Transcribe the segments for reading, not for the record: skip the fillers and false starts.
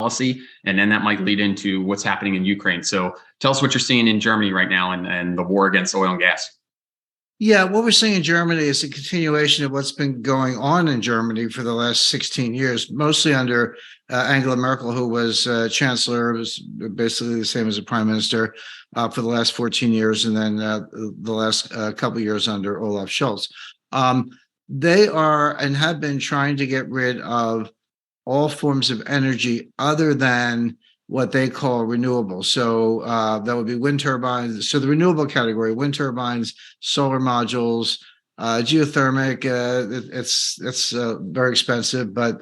policy, and then that might lead into what's happening in Ukraine. So tell us what you're seeing in Germany right now and the war against oil and gas. Yeah, what we're seeing in Germany is a continuation of what's been going on in Germany for the last 16 years, mostly under Angela Merkel, who was chancellor, was basically the same as a prime minister for the last 14 years, and then the last couple of years under Olaf Scholz. They are and have been trying to get rid of all forms of energy other than what they call renewable. So that would be wind turbines. So the renewable category: wind turbines, solar modules, geothermic. It's very expensive, but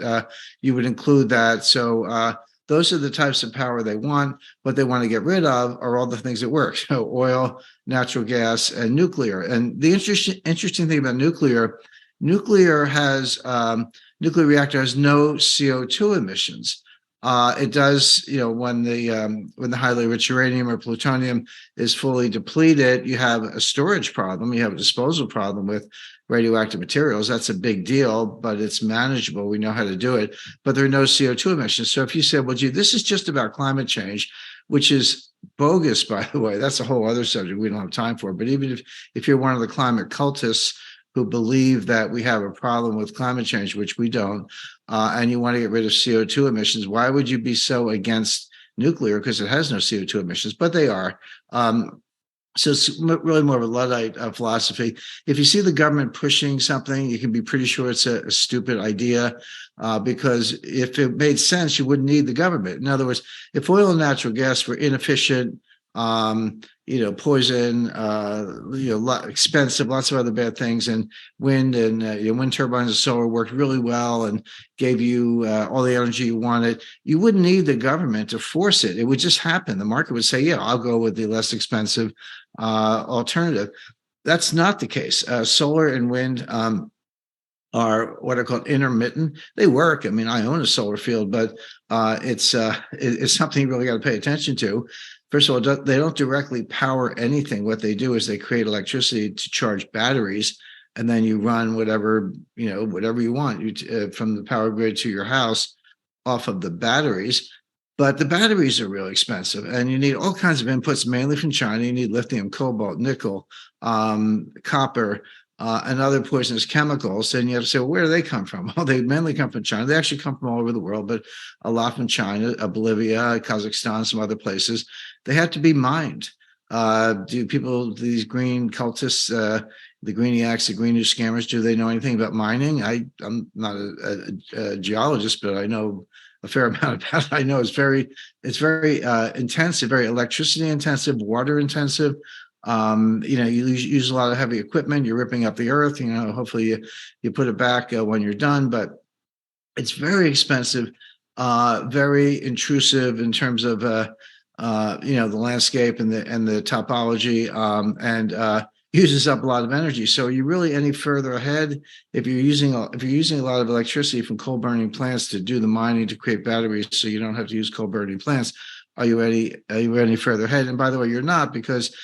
you would include that. So those are the types of power they want. What they want to get rid of are all the things that work: so oil, natural gas, and nuclear. And the interesting thing about nuclear has nuclear reactor has no CO2 emissions. It does, when the highly enriched uranium or plutonium is fully depleted, you have a storage problem, you have a disposal problem with radioactive materials. That's a big deal, but it's manageable. We know how to do it, but there are no CO2 emissions. So if you said, well, gee, this is just about climate change, which is bogus, by the way, that's a whole other subject we don't have time for. But even if you're one of the climate cultists who believe that we have a problem with climate change, which we don't, and you want to get rid of CO2 emissions, why would you be so against nuclear? Because it has no CO2 emissions, but they are. So it's really more of a Luddite philosophy. If you see the government pushing something, you can be pretty sure it's a stupid idea, because if it made sense, you wouldn't need the government. In other words, if oil and natural gas were inefficient, poison, expensive, lots of other bad things, and wind turbines and solar worked really well and gave you all the energy you wanted, you wouldn't need the government to force it. It would just happen. The market would say, yeah, I'll go with the less expensive alternative. That's not the case. Solar and wind are what are called intermittent. They work. I mean, I own a solar field, but it's something you really got to pay attention to. First of all, they don't directly power anything. What they do is they create electricity to charge batteries, and then you run whatever you want from the power grid to your house off of the batteries. But the batteries are really expensive, and you need all kinds of inputs, mainly from China. You need lithium, cobalt, nickel, copper, and other poisonous chemicals. And you have to say, well, where do they come from? Well, they mainly come from China. They actually come from all over the world, but a lot from China, Bolivia, Kazakhstan, some other places. They have to be mined. These green cultists, the greeniacs, the green news scammers, do they know anything about mining? I'm not a geologist, but I know a fair amount about it. I know it's very intensive, very electricity intensive, water intensive. You use a lot of heavy equipment. You're ripping up the earth. Hopefully you put it back when you're done, but it's very expensive, very intrusive in terms of the landscape and the topology, and uses up a lot of energy. So are you really any further ahead if you're using a lot of electricity from coal burning plants to do the mining to create batteries, so you don't have to use coal burning plants? Are you any further ahead? And by the way, you're not, because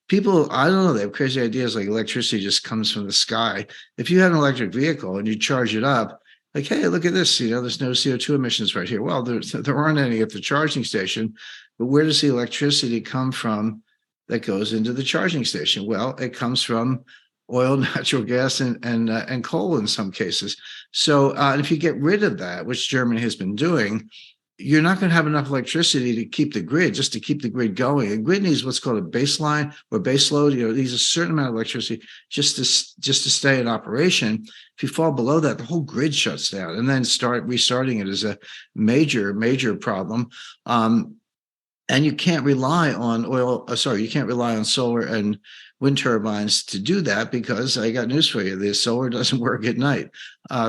people, I don't know, they have crazy ideas like electricity just comes from the sky. If you have an electric vehicle and you charge it up, like, hey, look at this, there's no CO2 emissions right here. Well, there aren't any at the charging station, but where does the electricity come from that goes into the charging station? Well, it comes from oil, natural gas, and coal in some cases. So if you get rid of that, which Germany has been doing, you're not going to have enough electricity to keep the grid, just to keep the grid going. A grid needs what's called a baseline or base load. It needs a certain amount of electricity just to stay in operation. If you fall below that, the whole grid shuts down, and then restarting it is a major, major problem. And you can't rely on you can't rely on solar and wind turbines to do that, because I got news for you: the solar doesn't work at night.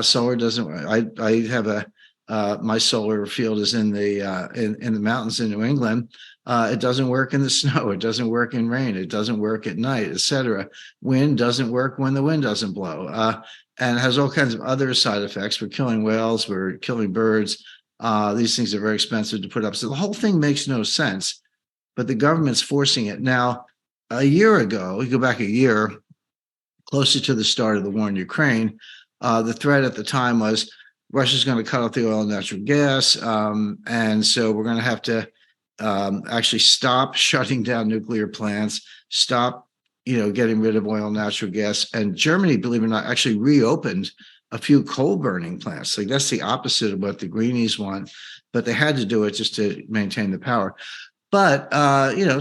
Solar doesn't. I have my solar field is in the mountains in New England. It doesn't work in the snow. It doesn't work in rain. It doesn't work at night, etc. Wind doesn't work when the wind doesn't blow, and it has all kinds of other side effects. We're killing whales. We're killing birds. These things are very expensive to put up. So the whole thing makes no sense, but the government's forcing it. Now, a year ago, we go back a year, closer to the start of the war in Ukraine, the threat at the time was, Russia's going to cut off the oil and natural gas, and so we're going to have to actually stop shutting down nuclear plants, stop, getting rid of oil and natural gas. And Germany, believe it or not, actually reopened a few coal burning plants. Like that's the opposite of what the Greenies want, but they had to do it just to maintain the power. But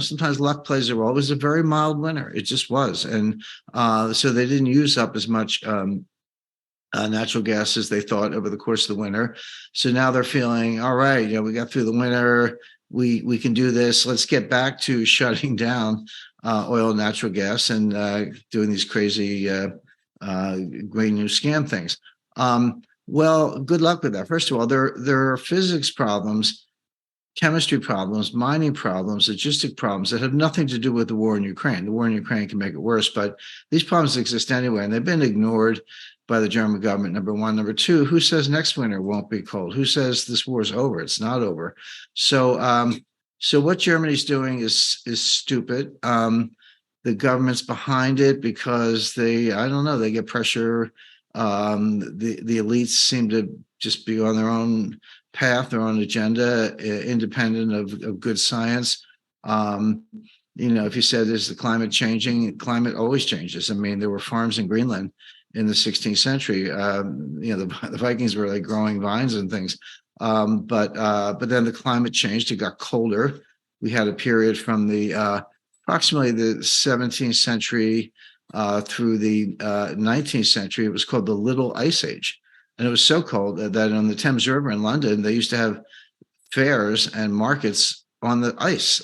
sometimes luck plays a role. It was a very mild winter. It just was, and so they didn't use up as much natural gas as they thought over the course of the winter. So now they're feeling all right. We got through the winter. We can do this. Let's get back to shutting down oil and natural gas and doing these crazy green new scam things. Well, good luck with that. First of all, there are physics problems, chemistry problems, mining problems, logistic problems that have nothing to do with the war in Ukraine. The war in Ukraine can make it worse, but these problems exist anyway, and they've been ignored by the German government, number one. Number two, who says next winter won't be cold? Who says this war is over? It's not over. So what Germany's doing is stupid. The government's behind it because I don't know, they get pressure. The elites seem to just be on their own path, their own agenda, independent of good science. If you said, is the climate changing? Climate always changes. I mean, there were farms in Greenland in the 16th century. The Vikings were like growing vines and things. But then the climate changed. It got colder. We had a period from the approximately the 17th century through the 19th century. It was called the Little Ice Age. And it was so cold that on the Thames River in London, they used to have fairs and markets on the ice.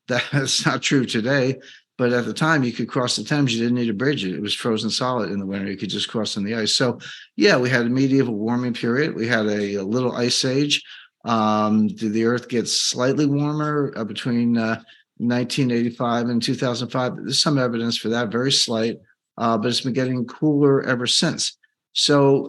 That's not true today. But at the time, you could cross the Thames. You didn't need a bridge. It was frozen solid in the winter. You could just cross on the ice. So, yeah, we had a medieval warming period. We had a little ice age. Did the Earth get slightly warmer between 1985 and 2005? There's some evidence for that, very slight, but it's been getting cooler ever since. So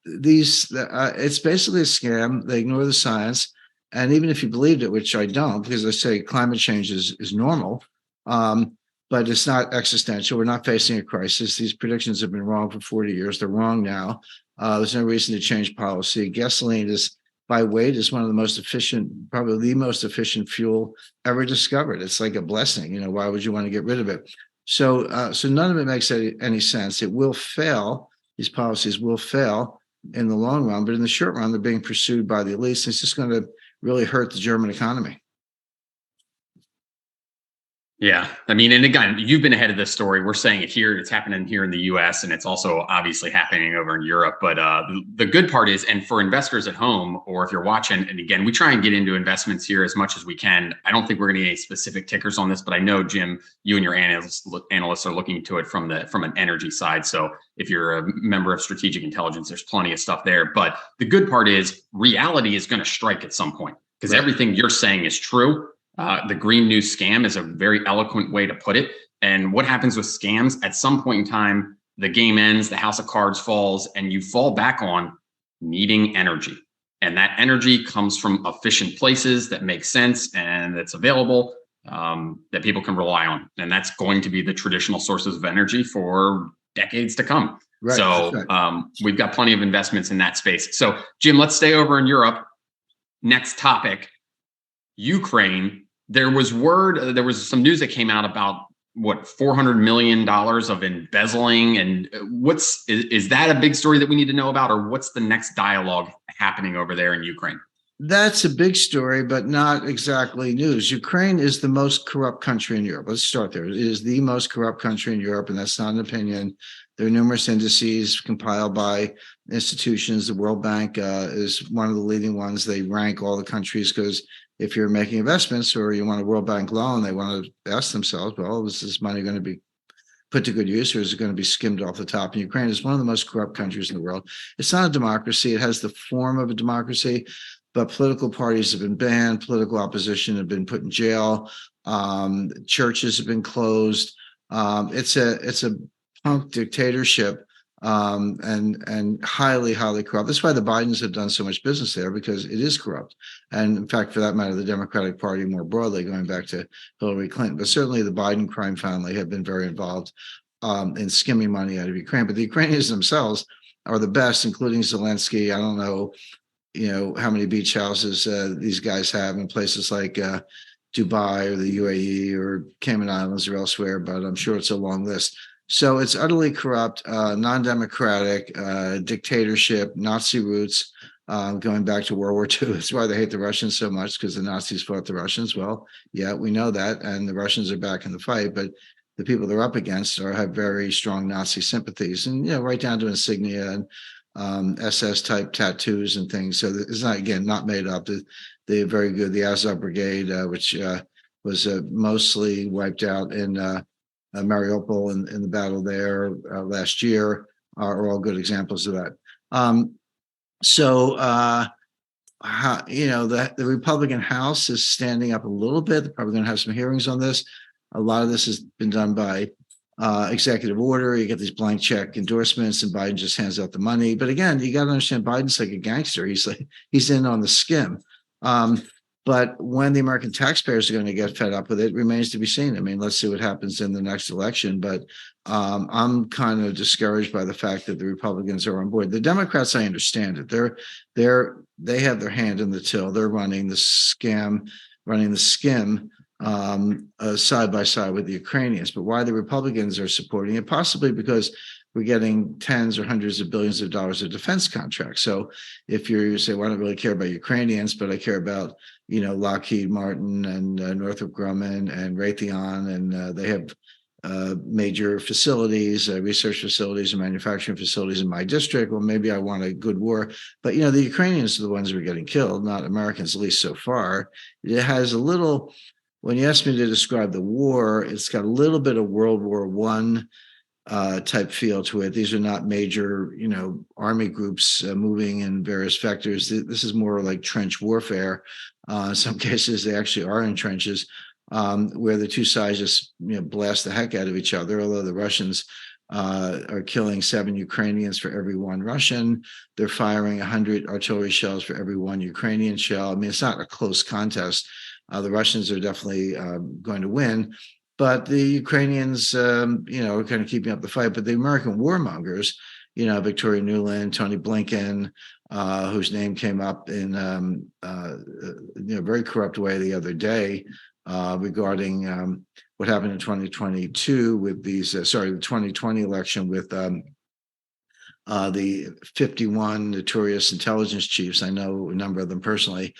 it's basically a scam. They ignore the science. And even if you believed it, which I don't, because I say climate change is normal, but it's not existential. We're not facing a crisis. These predictions have been wrong for 40 years. They're wrong now. There's no reason to change policy. Gasoline is, by weight, is one of the most efficient, probably the most efficient fuel ever discovered. It's like a blessing. Why would you want to get rid of it? So none of it makes any sense. It will fail. These policies will fail in the long run, but in the short run, they're being pursued by the elites. It's just going to really hurt the German economy. Yeah. I mean, and again, you've been ahead of this story. We're saying it here. It's happening here in the US, and it's also obviously happening over in Europe. But the good part is, and for investors at home, or if you're watching, and again, we try and get into investments here as much as we can. I don't think we're going to get any specific tickers on this, but I know, Jim, you and your analysts are looking to it from an energy side. So if you're a member of Strategic Intelligence, there's plenty of stuff there. But the good part is reality is going to strike at some point, because everything you're saying is true. The green news scam is a very eloquent way to put it. And what happens with scams, at some point in time, the game ends, the house of cards falls, and you fall back on needing energy. And that energy comes from efficient places that make sense and that's available, that people can rely on. And that's going to be the traditional sources of energy for decades to come. Right, so we've got plenty of investments in that space. So, Jim, let's stay over in Europe. Next topic, Ukraine. There was some news that came out about $400 million of embezzling, and is that a big story that we need to know about, or what's the next dialogue happening over there in Ukraine? That's a big story, but not exactly news. Ukraine is the most corrupt country in Europe. Let's start there. It is the most corrupt country in Europe, and that's not an opinion. There are numerous indices compiled by institutions. The World Bank is one of the leading ones. They rank all the countries because if you're making investments or you want a World Bank loan, they want to ask themselves, well, is this money going to be put to good use, or is it going to be skimmed off the top? And Ukraine is one of the most corrupt countries in the world. It's not a democracy. It has the form of a democracy, but political parties have been banned. Political opposition have been put in jail. Churches have been closed. It's a punk dictatorship. And highly, highly corrupt. That's why the Bidens have done so much business there, because it is corrupt. And in fact, for that matter, the Democratic Party more broadly, going back to Hillary Clinton, but certainly the Biden crime family have been very involved in skimming money out of Ukraine. But the Ukrainians themselves are the best, including Zelensky. I don't know, how many beach houses these guys have in places like Dubai or the UAE or Cayman Islands or elsewhere, but I'm sure it's a long list. So it's utterly corrupt, non-democratic, dictatorship, Nazi roots, going back to World War II. That's why they hate the Russians so much, because the Nazis fought the Russians. Well, yeah, we know that, and the Russians are back in the fight, but the people they're up against have very strong Nazi sympathies, and right down to insignia and SS type tattoos and things. So it's not, again, not made up. They're very good. The Azov Brigade, which was mostly wiped out in Mariupol in the battle there last year, are all good examples of that. So the Republican House is standing up a little bit. They're probably going to have some hearings on this. A lot of this has been done by executive order. You get these blank check endorsements, and Biden just hands out the money. But again, you got to understand, Biden's like a gangster. He's in on the skim. But when the American taxpayers are going to get fed up with it remains to be seen. I mean, let's see what happens in the next election. But I'm kind of discouraged by the fact that the Republicans are on board. The Democrats, I understand it. They have their hand in the till. They're running the scam, running the skim side by side with the Ukrainians. But why the Republicans are supporting it? Possibly because we're getting tens or hundreds of billions of dollars of defense contracts. So if you say, well, I don't really care about Ukrainians, but I care about, Lockheed Martin and Northrop Grumman and Raytheon, and they have major facilities, research facilities and manufacturing facilities in my district. Well, maybe I want a good war. But, the Ukrainians are the ones who are getting killed, not Americans, at least so far. It has a little, when you ask me to describe the war, it's got a little bit of World War I type feel to it. These are not major, army groups moving in various vectors. This is more like trench warfare. In some cases, they actually are in trenches where the two sides just blast the heck out of each other. Although the Russians are killing 7 Ukrainians for every 1 Russian, they're firing 100 artillery shells for every 1 Ukrainian shell. I mean, it's not a close contest. The Russians are definitely going to win. But the Ukrainians, are kind of keeping up the fight. But the American warmongers, Victoria Nuland, Tony Blinken, whose name came up in a very corrupt way the other day regarding what happened in 2022 with the 2020 election with the 51 notorious intelligence chiefs. I know a number of them personally.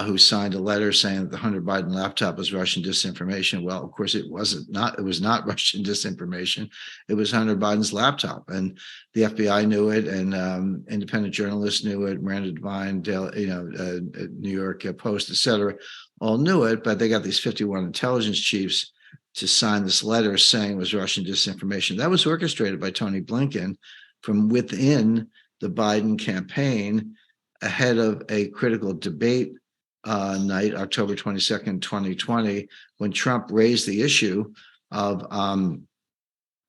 Who signed a letter saying that the Hunter Biden laptop was Russian disinformation. Well, of course, it wasn't. It was not Russian disinformation. It was Hunter Biden's laptop, and the FBI knew it, and independent journalists knew it. Miranda Devine, New York Post, et cetera, all knew it. But they got these 51 intelligence chiefs to sign this letter saying it was Russian disinformation. That was orchestrated by Tony Blinken from within the Biden campaign ahead of a critical debate night, October 22nd, 2020, when Trump raised the issue of,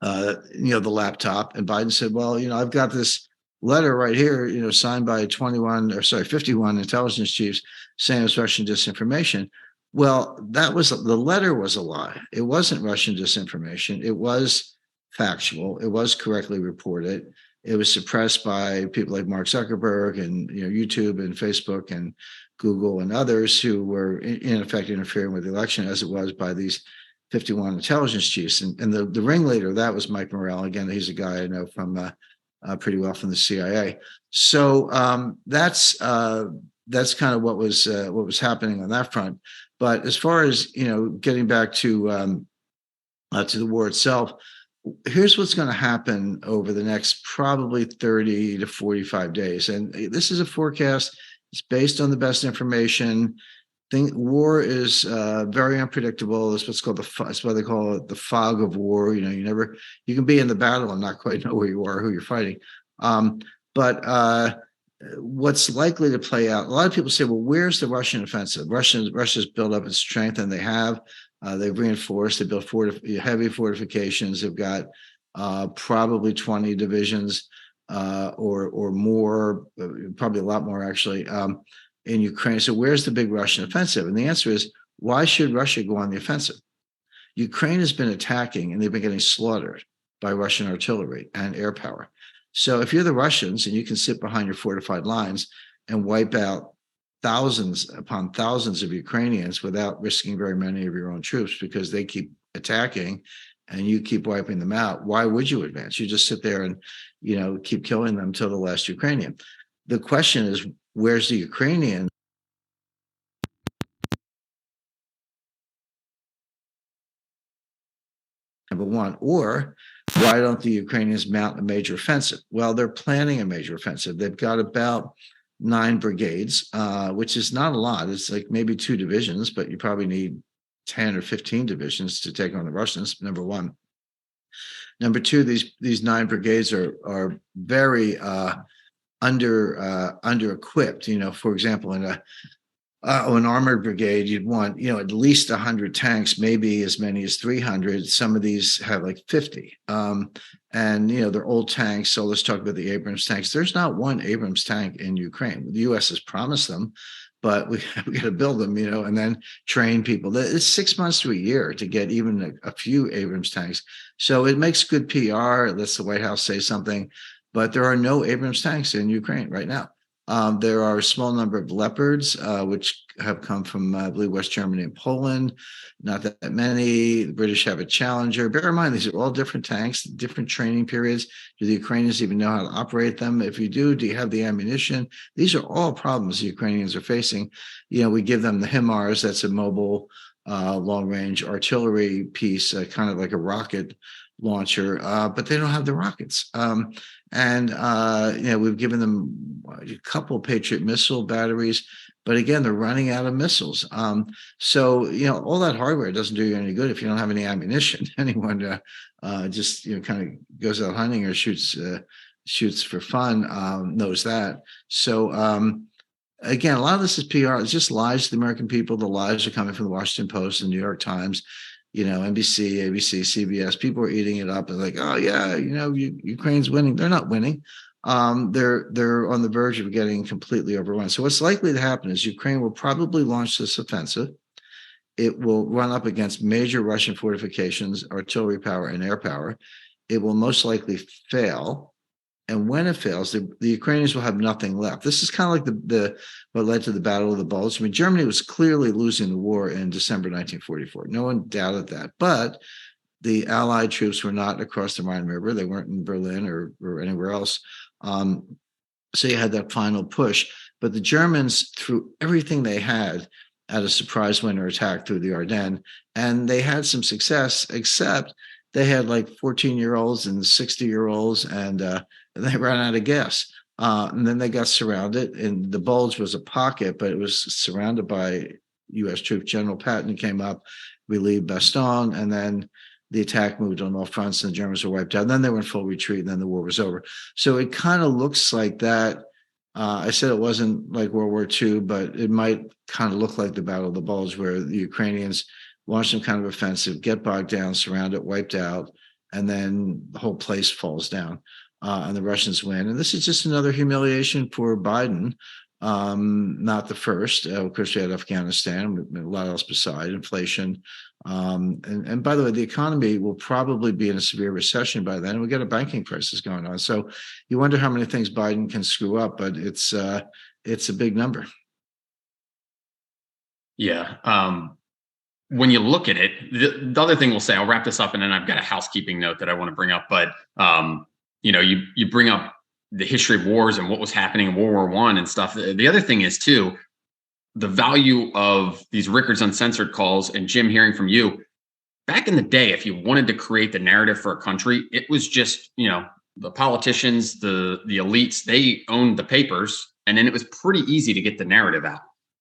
the laptop, and Biden said, well, I've got this letter right here, signed by 51 intelligence chiefs saying it was Russian disinformation. Well, the letter was a lie. It wasn't Russian disinformation. It was factual. It was correctly reported. It was suppressed by people like Mark Zuckerberg and YouTube and Facebook and Google and others who were in effect interfering with the election, as it was by these 51 intelligence chiefs. And the ringleader of that was Mike Morrell. Again, he's a guy I know from pretty well from the CIA. So that's kind of what was happening on that front. But as far as getting back to the war itself, here's what's going to happen over the next probably 30 to 45 days. And this is a forecast. It's based on the best information. War is very unpredictable. It's what's called that's why they call it the fog of war. You can be in the battle and not quite know where you are, who you're fighting. But what's likely to play out, a lot of people say, well, where's the Russian offensive? Russia's built up its strength, and they have. They've reinforced. They built heavy fortifications. They've got probably 20 divisions or more, probably a lot more actually, in Ukraine. So where's the big Russian offensive? And the answer is, why should Russia go on the offensive? Ukraine has been attacking, and they've been getting slaughtered by Russian artillery and air power. So if you're the Russians and you can sit behind your fortified lines and wipe out thousands upon thousands of Ukrainians without risking very many of your own troops because they keep attacking and you keep wiping them out, why would you advance? You just sit there and, keep killing them till the last Ukrainian. The question is, where's the Ukrainian? Number one, or why don't the Ukrainians mount a major offensive? Well, they're planning a major offensive. They've got about 9 brigades, which is not a lot. It's like maybe 2 divisions, but you probably need 10 or 15 divisions to take on the Russians. Number one. Number two, these 9 brigades are very under equipped. For example, in an armored brigade, you'd want, at least 100 tanks, maybe as many as 300. Some of these have like 50. And, they're old tanks. So let's talk about the Abrams tanks. There's not one Abrams tank in Ukraine. The U.S. has promised them, but we got to build them, and then train people. It's 6 months to a year to get even a few Abrams tanks. So it makes good PR. It lets the White House say something, but there are no Abrams tanks in Ukraine right now. There are a small number of Leopards, which have come from, I believe, West Germany and Poland. Not that many. The British have a Challenger. Bear in mind, these are all different tanks, different training periods. Do the Ukrainians even know how to operate them? If you do you have the ammunition? These are all problems the Ukrainians are facing. We give them the HIMARS, that's a mobile long-range artillery piece, kind of like a rocket launcher, but they don't have the rockets. We've given them a couple Patriot missile batteries, but again, they're running out of missiles. So all that hardware doesn't do you any good if you don't have any ammunition. Anyone just kind of goes out hunting or shoots for fun knows that. So again, a lot of this is PR. It's just lies to the American people. The lies are coming from the Washington Post and New York Times. NBC, ABC, CBS, people are eating it up and like, oh yeah, Ukraine's winning. They're not winning. They're on the verge of getting completely overrun. So what's likely to happen is Ukraine will probably launch this offensive. It will run up against major Russian fortifications, artillery power, and air power. It will most likely fail. And when it fails, the Ukrainians will have nothing left. This is kind of like what led to the Battle of the Bulge. I mean, Germany was clearly losing the war in December 1944. No one doubted that. But the Allied troops were not across the Rhine River. They weren't in Berlin or anywhere else. So you had that final push. But the Germans threw everything they had at a surprise winter attack through the Ardennes. And they had some success, except they had like 14-year-olds and 60-year-olds, and they ran out of gas. And then they got surrounded, and the Bulge was a pocket, but it was surrounded by U.S. troops. General Patton came up, relieved Bastogne, and then the attack moved on all fronts, and the Germans were wiped out. And then they were in full retreat, and then the war was over. So it kind of looks like that. I said it wasn't like World War II, but it might kind of look like the Battle of the Bulge, where the Ukrainians launch some kind of offensive, get bogged down, surrounded, wiped out, and then the whole place falls down. And the Russians win. And this is just another humiliation for Biden. Not the first. Of course, we had Afghanistan, a lot else beside inflation. And by the way, the economy will probably be in a severe recession by then. And we got a banking crisis going on. So you wonder how many things Biden can screw up, but it's a big number. Yeah. When you look at it, the other thing we'll say, I'll wrap this up, and then I've got a housekeeping note that I want to bring up. But you bring up the history of wars and what was happening in World War I and stuff. The other thing is too, the value of these Rickards Uncensored calls, and Jim, hearing from you, back in the day, if you wanted to create the narrative for a country, it was just, the politicians, the elites, they owned the papers, and then it was pretty easy to get the narrative out.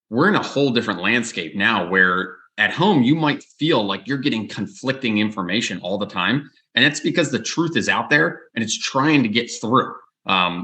We're in a whole different landscape now where at home, you might feel like you're getting conflicting information all the time. And it's because the truth is out there and it's trying to get through.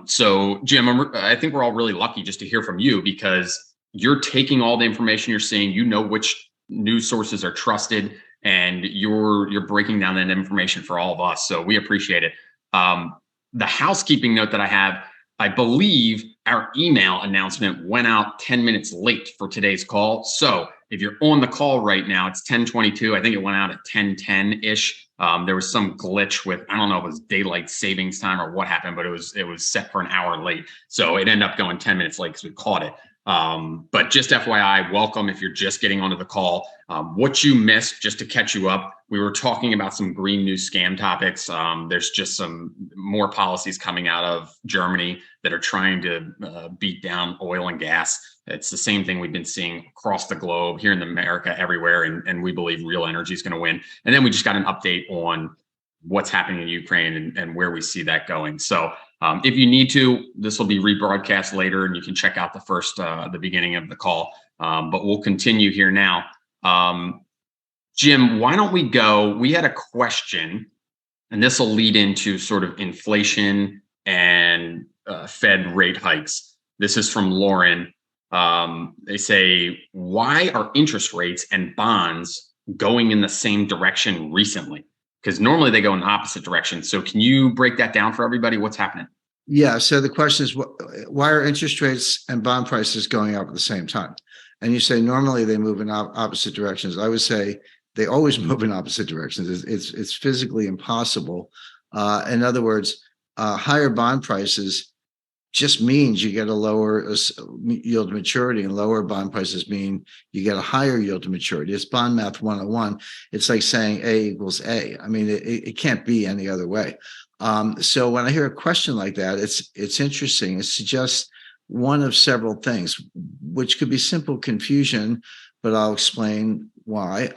So Jim, I think we're all really lucky just to hear from you, because you're taking all the information you're seeing, which news sources are trusted, and you're breaking down that information for all of us. So we appreciate it. The housekeeping note that I have, I believe our email announcement went out 10 minutes late for today's call. So if you're on the call right now, it's 10:22. I think it went out at 10:10 ish. There was some glitch with, I don't know if it was daylight savings time or what happened, but it was set for an hour late, so it ended up going 10 minutes late because we caught it. But just FYI, welcome if you're just getting onto the call. What you missed, just to catch you up, we were talking about some green new scam topics. There's just some more policies coming out of Germany that are trying to beat down oil and gas. It's the same thing we've been seeing across the globe, here in America, everywhere, and we believe real energy is going to win. And then we just got an update on what's happening in Ukraine and where we see that going. So if you need to, this will be rebroadcast later, and you can check out the beginning of the call. But we'll continue here now. Jim, why don't we go? We had a question, and this will lead into sort of inflation and Fed rate hikes. This is from Lauren. They say, why are interest rates and bonds going in the same direction recently? Because normally they go in the opposite direction. So can you break that down for everybody? What's happening? Yeah. So the question is, why are interest rates and bond prices going up at the same time? And you say normally they move in opposite directions. I would say they always move in opposite directions. It's physically impossible. In other words, higher bond prices just means you get a lower yield to maturity, and lower bond prices mean you get a higher yield to maturity. It's bond math 101. It's like saying A equals A. I mean, it can't be any other way. So when I hear a question like that, it's interesting. It suggests one of several things, which could be simple confusion, but I'll explain why.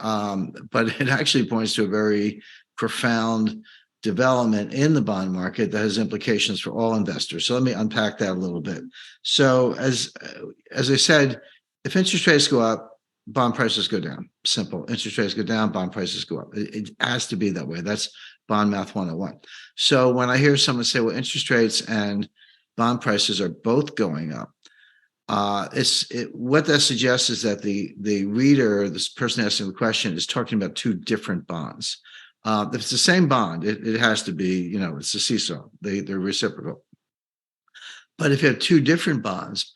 But it actually points to a very profound development in the bond market that has implications for all investors. So let me unpack that a little bit. So as I said, if interest rates go up, bond prices go down. Simple. Interest rates go down, bond prices go up. It has to be that way. That's bond math 101. So when I hear someone say, well, interest rates and bond prices are both going up, what that suggests is that the reader, this person asking the question, is talking about two different bonds. If it's the same bond, it has to be, it's a seesaw. They're reciprocal. But if you have two different bonds,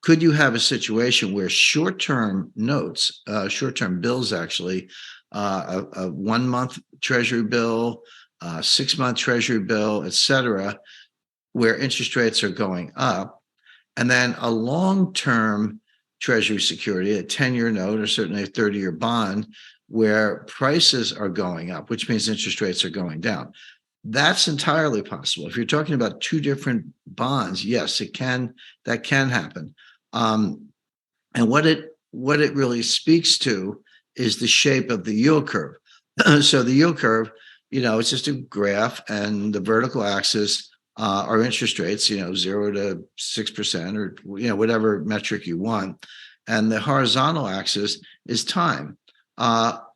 could you have a situation where short-term notes, short-term bills actually, a 1 month treasury bill, 6 month treasury bill, et cetera, where interest rates are going up, and then a long-term treasury security, a 10-year note, or certainly a 30-year bond, where prices are going up, which means interest rates are going down. That's entirely possible. If you're talking about two different bonds, yes, that can happen. And what it really speaks to is the shape of the yield curve. So the yield curve, it's just a graph, and the vertical axis are interest rates, 0 to 6%, or whatever metric you want, and the horizontal axis is time.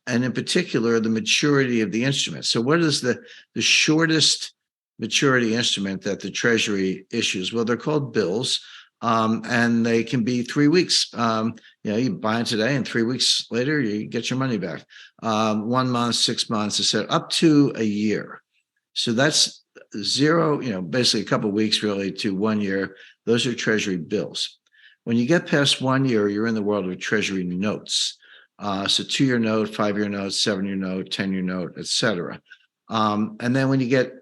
And in particular, the maturity of the instrument. So what is the shortest maturity instrument that the Treasury issues? Well, they're called bills, and they can be 3 weeks. You buy it today, and 3 weeks later, you get your money back. 1 month, 6 months, etc., up to a year. So that's 0, basically a couple of weeks really to 1 year. Those are Treasury bills. When you get past 1 year, you're in the world of Treasury notes. So 2-year note, 5-year note, 7-year note, 10-year note, et cetera. And then when you get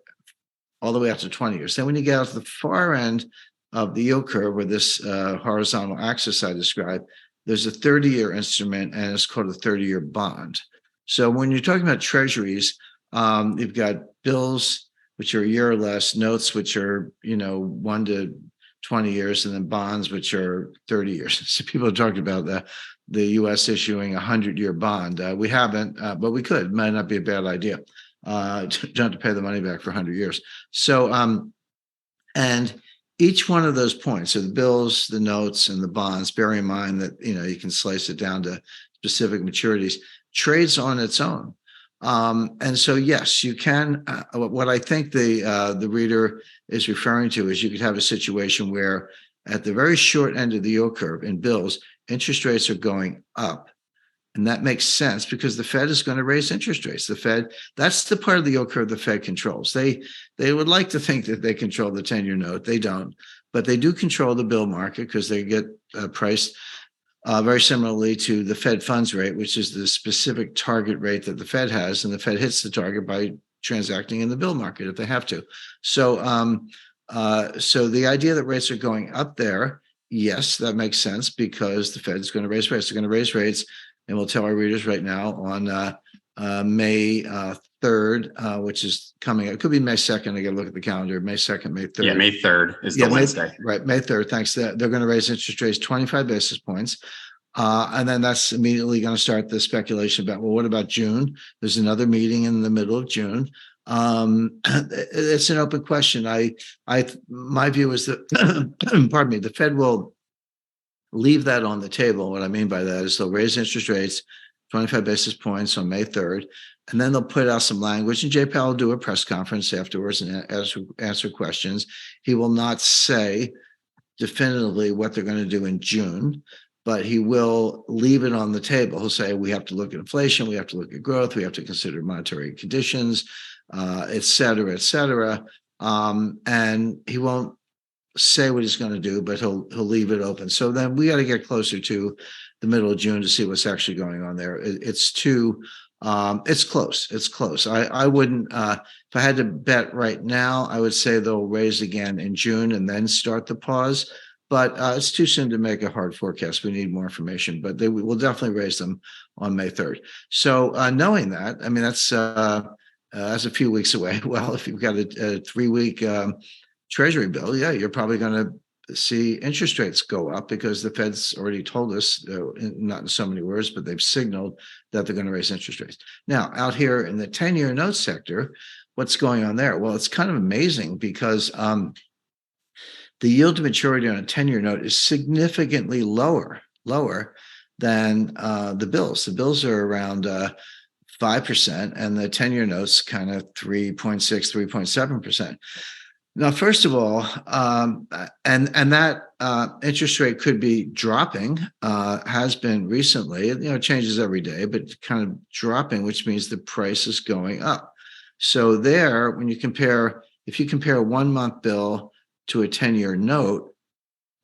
all the way out to 20 years, then when you get out to the far end of the yield curve, where this horizontal axis I described, there's a 30-year instrument, and it's called a 30-year bond. So when you're talking about treasuries, you've got bills, which are a year or less, notes, which are 1 to 20 years, and then bonds, which are 30 years. So people are talking about the U.S. issuing a 100-year bond. We haven't, but we could. Might not be a bad idea. Don't have to pay the money back for 100 years. So, and each one of those points, so the bills, the notes, and the bonds, bear in mind that you can slice it down to specific maturities, trades on its own. And so, yes, you can. What I think the reader is referring to is you could have a situation where at the very short end of the yield curve in bills, interest rates are going up. And that makes sense because the Fed is going to raise interest rates. The Fed, that's the part of the yield curve the Fed controls. They would like to think that they control the 10-year note. They don't, but they do control the bill market because they get priced very similarly to the Fed funds rate, which is the specific target rate that the Fed has, and the Fed hits the target by transacting in the bill market if they have to. So the idea that rates are going up there, yes, that makes sense because the Fed's going to raise rates. They're going to raise rates, and we'll tell our readers right now on May 3rd, which is coming. It could be May 2nd. I got to look at the calendar. May 2nd, May 3rd. Yeah, May 3rd is the Wednesday. Right, May 3rd. Thanks. They're going to raise interest rates 25 basis points. And then that's immediately going to start the speculation about, well, what about June? There's another meeting in the middle of June. It's an open question. My view is that, pardon me, the Fed will leave that on the table. What I mean by that is they'll raise interest rates 25 basis points on May 3rd, and then they'll put out some language, and Jay Powell will do a press conference afterwards and answer questions. He will not say definitively what they're going to do in June, but he will leave it on the table. He'll say, we have to look at inflation, we have to look at growth, we have to consider monetary conditions, et cetera, et cetera. And he won't say what he's going to do, but he'll leave it open. So then we got to get closer to the middle of June to see what's actually going on there. It's close. It's close. I wouldn't, if I had to bet right now, I would say they'll raise again in June and then start the pause. But it's too soon to make a hard forecast. We need more information, but they will definitely raise them on May 3rd. So knowing that, I mean, that's a few weeks away. Well, if you've got a 3-week Treasury bill, yeah, you're probably going to see interest rates go up because the Fed's already told us, not in so many words, but they've signaled that they're going to raise interest rates. Now, out here in the 10-year note sector, what's going on there? Well, it's kind of amazing because the yield to maturity on a 10-year note is significantly lower than the bills. The bills are around 5%, and the 10-year notes kind of 3.6, 3.7%. Now, first of all, and that interest rate could be dropping, has been recently. It changes every day, but kind of dropping, which means the price is going up. So there, when you compare, if you compare a 1-month bill to a 10-year note,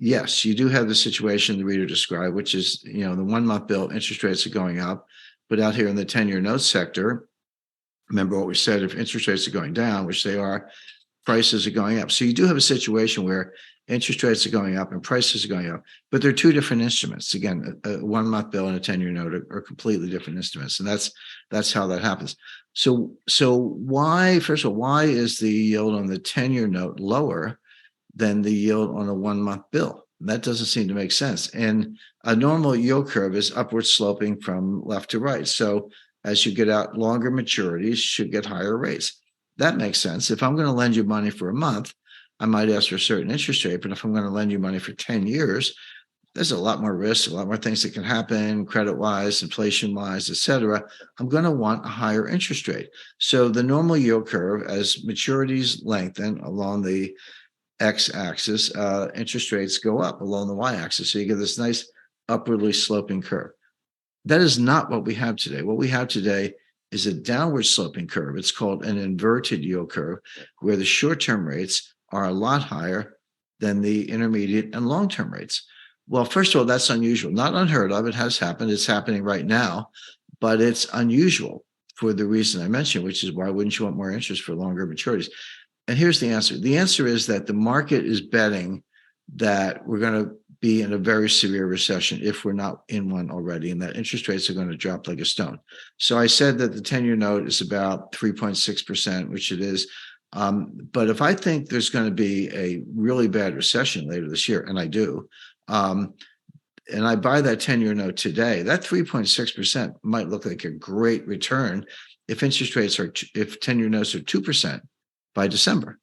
yes, you do have the situation the reader described, which is, the 1-month bill interest rates are going up, but out here in the 10-year note sector, remember what we said, if interest rates are going down, which they are, prices are going up. So you do have a situation where interest rates are going up and prices are going up, but they're two different instruments. Again, a 1-month bill and a 10-year note are completely different instruments, and that's how that happens. So why, first of all, why is the yield on the 10-year note lower than the yield on a 1-month bill? That doesn't seem to make sense. And a normal yield curve is upward sloping from left to right. So as you get out longer maturities, you should get higher rates. That makes sense. If I'm going to lend you money for a month, I might ask for a certain interest rate. But if I'm going to lend you money for 10 years, there's a lot more risk, a lot more things that can happen credit-wise, inflation-wise, et cetera. I'm going to want a higher interest rate. So the normal yield curve, as maturities lengthen along the x-axis, interest rates go up along the y-axis. So you get this nice upwardly sloping curve. That is not what we have today. What we have today is a downward sloping curve. It's called an inverted yield curve, where the short-term rates are a lot higher than the intermediate and long-term rates. Well, first of all, that's unusual, not unheard of. It has happened. It's happening right now, but it's unusual for the reason I mentioned, which is why wouldn't you want more interest for longer maturities? And here's the answer. The answer is that the market is betting that we're going to be in a very severe recession if we're not in one already, and that interest rates are going to drop like a stone. So I said that the 10-year note is about 3.6%, which it is. But if I think there's going to be a really bad recession later this year, and I do, and I buy that 10-year note today, that 3.6% might look like a great return if interest rates are, if 10-year notes are 2% by December.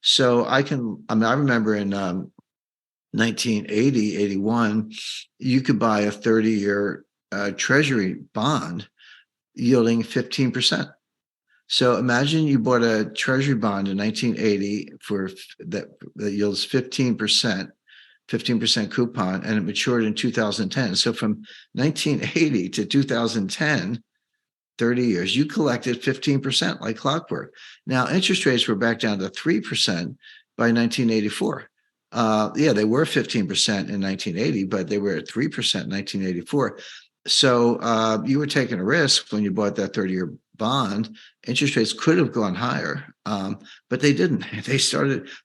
So I remember in 1980, 81, you could buy a 30-year treasury bond yielding 15%. So imagine you bought a treasury bond in 1980 for that yields 15%, 15% coupon, and it matured in 2010. So from 1980 to 2010, 30 years, you collected 15% like clockwork. Now, interest rates were back down to 3% by 1984. Yeah, they were 15% in 1980, but they were at 3% in 1984. So you were taking a risk when you bought that 30-year bond. Interest rates could have gone higher, but they didn't.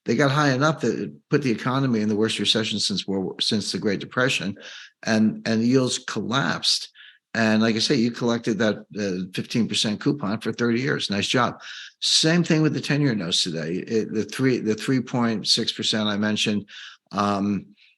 They got high enough that it put the economy in the worst recession since the Great Depression, and yields collapsed. And like I say, you collected that 15% coupon for 30 years. Nice job. Same thing with the 10-year notes today. The 3.6% I mentioned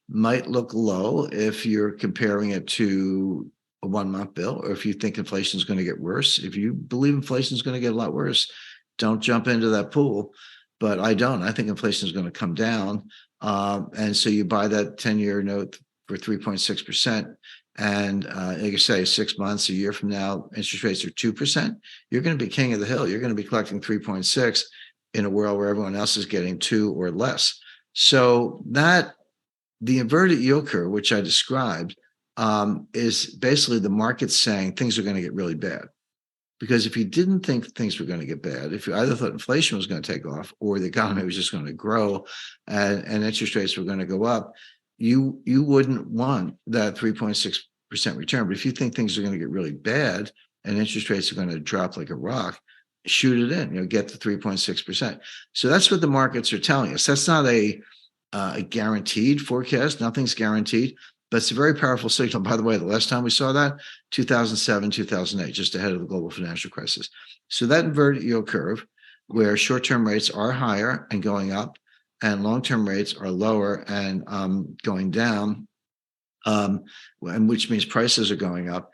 might look low if you're comparing it to a 1-month bill, or if you think inflation is going to get worse. If you believe inflation is going to get a lot worse, don't jump into that pool. But I don't. I think inflation is going to come down, and so you buy that 10-year note for 3.6%. And like I say, 6 months, a year from now, interest rates are 2%. You're going to be king of the hill. You're going to be collecting 3.6 in a world where everyone else is getting 2 or less. So that the inverted yield curve, which I described, is basically the market saying things are going to get really bad. Because if you didn't think things were going to get bad, if you either thought inflation was going to take off or the economy was just going to grow and interest rates were going to go up, you wouldn't want that 3.6% return. But if you think things are going to get really bad and interest rates are going to drop like a rock, shoot it in, get the 3.6%. So that's what the markets are telling us. That's not a guaranteed forecast. Nothing's guaranteed, but it's a very powerful signal. By the way, the last time we saw that, 2007, 2008, just ahead of the global financial crisis. So that inverted yield curve, where short-term rates are higher and going up, and long-term rates are lower and going down, and which means prices are going up,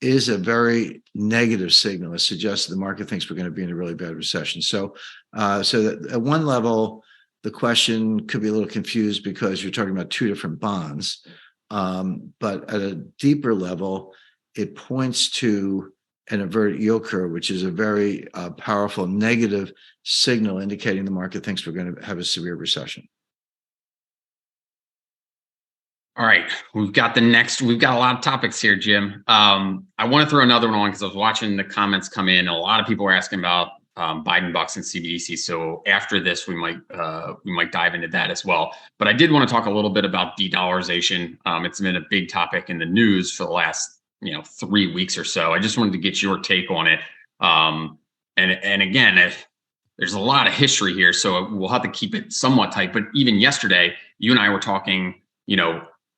is a very negative signal. It suggests the market thinks we're going to be in a really bad recession. So that at one level, the question could be a little confused because you're talking about 2 different bonds. But at a deeper level, it points to an inverted yield curve, which is a very powerful negative signal indicating the market thinks we're going to have a severe recession. All right, we've got a lot of topics here, Jim. I want to throw another one on because I was watching the comments come in. A lot of people are asking about Biden bucks and CBDC. So after this, we might dive into that as well. But I did want to talk a little bit about de-dollarization. It's been a big topic in the news for the last 3 weeks or so. I just wanted to get your take on it. And again, there's a lot of history here, so we'll have to keep it somewhat tight. But even yesterday, you and I were talking,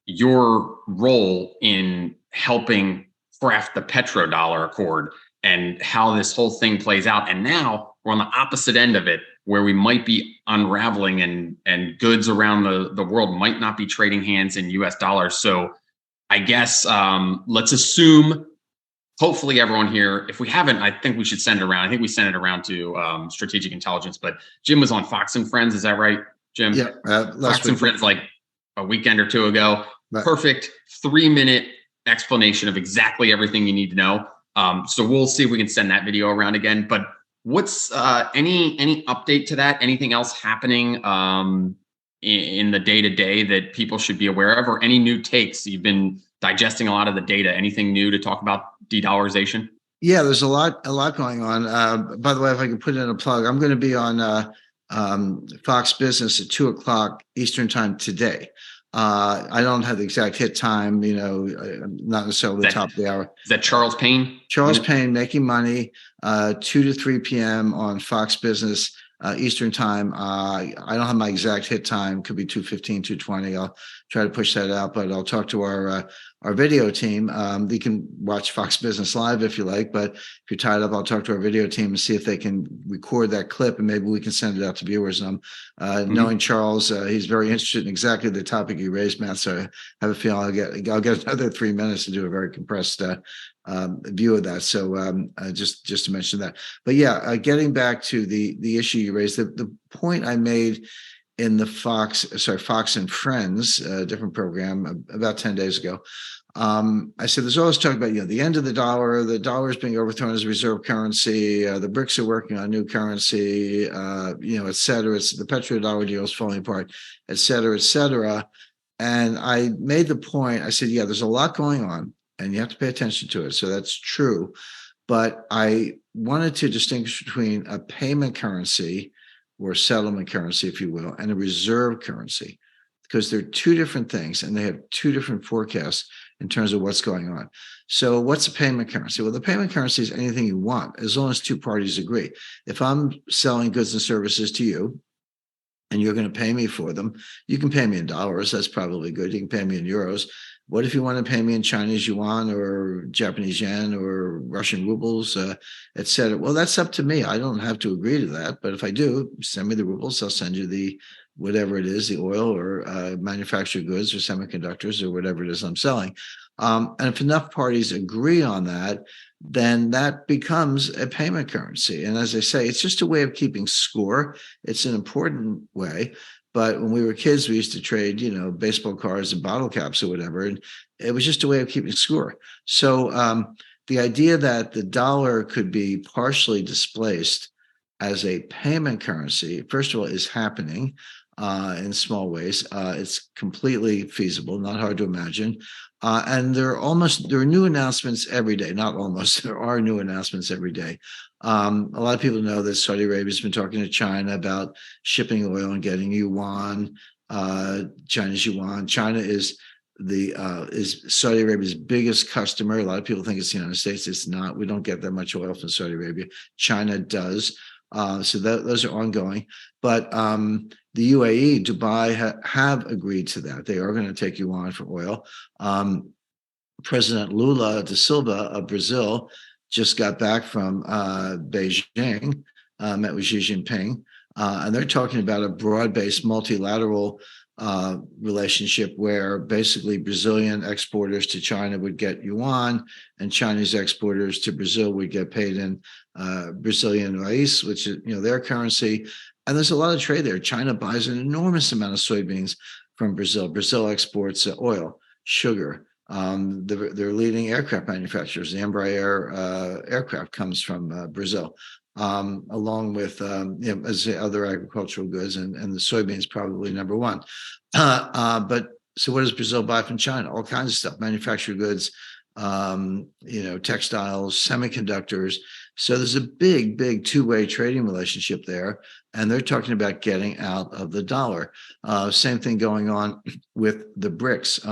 your role in helping craft the petrodollar accord and how this whole thing plays out. And now we're on the opposite end of it, where we might be unraveling and goods around the world might not be trading hands in US dollars. So I guess let's assume, hopefully everyone here, if we haven't, I think we should send it around. I think we sent it around to Strategic Intelligence, but Jim was on Fox and Friends. Is that right, Jim? Yeah. Fox and Friends, like a weekend or two ago. Right. Perfect 3-minute explanation of exactly everything you need to know. So we'll see if we can send that video around again. But what's any update to that? Anything else happening in the day-to-day that people should be aware of, or any new takes? You've been digesting a lot of the data. Anything new to talk about de-dollarization? Yeah, there's a lot going on. By the way, if I can put in a plug, I'm going to be on Fox Business at 2:00 Eastern time today. I don't have the exact hit time, not necessarily the top of the hour. Is that Charles Payne? Charles Payne, Making Money, 2 to 3 p.m. on Fox Business Eastern time. I don't have my exact hit time. Could be 2:15, 2:20. I'll try to push that out, but I'll talk to our video team. You can watch Fox Business Live if you like, but if you're tied up, I'll talk to our video team and see if they can record that clip, and maybe we can send it out to viewers. And knowing Charles, he's very interested in exactly the topic you raised, Matt. So I have a feeling I'll get another 3 minutes to do a very compressed view of that. So just to mention that. But yeah, getting back to the issue you raised, the point I made in the Fox and Friends, different program about 10 days ago. I said, there's always talk about, the end of the dollar is being overthrown as a reserve currency. The BRICS are working on new currency, et cetera. It's the petrodollar deal is falling apart, et cetera, et cetera. And I made the point, I said, yeah, there's a lot going on and you have to pay attention to it. So that's true. But I wanted to distinguish between a payment currency or settlement currency, if you will, and a reserve currency. because they're two different things and they have two different forecasts in terms of what's going on. So what's a payment currency? Well, the payment currency is anything you want, as long as two parties agree. If I'm selling goods and services to you, and you're going to pay me for them, you can pay me in dollars. That's probably good. You can pay me in euros. What if you want to pay me in Chinese yuan or Japanese yen or Russian rubles, et cetera? Well, that's up to me. I don't have to agree to that. But if I do, send me the rubles. I'll send you the whatever it is, the oil or manufactured goods or semiconductors or whatever it is I'm selling. And if enough parties agree on that, then that becomes a payment currency. And as I say, it's just a way of keeping score. It's an important way. But when we were kids, we used to trade, baseball cards and bottle caps or whatever. And it was just a way of keeping score. So the idea that the dollar could be partially displaced as a payment currency, first of all, is happening in small ways. It's completely feasible, not hard to imagine. And there are new announcements every day. Not almost, there are new announcements every day. A lot of people know that Saudi Arabia has been talking to China about shipping oil and getting yuan, Chinese yuan. China is Saudi Arabia's biggest customer. A lot of people think it's the United States. It's not. We don't get that much oil from Saudi Arabia. China does. So those are ongoing. But the UAE, Dubai have agreed to that. They are going to take yuan for oil. President Lula da Silva of Brazil just got back from Beijing, met with Xi Jinping, and they're talking about a broad-based multilateral relationship where basically Brazilian exporters to China would get yuan and Chinese exporters to Brazil would get paid in Brazilian reais, which is their currency. And there's a lot of trade there. China buys an enormous amount of soybeans from Brazil. Brazil exports oil, sugar. They're leading aircraft manufacturers. The Embraer aircraft comes from Brazil, along with as other agricultural goods, and the soybeans probably number one. But so what does Brazil buy from China? All kinds of stuff, manufactured goods, textiles, semiconductors. So there's a big two-way trading relationship there, and they're talking about getting out of the dollar. Same thing going on with the BRICS.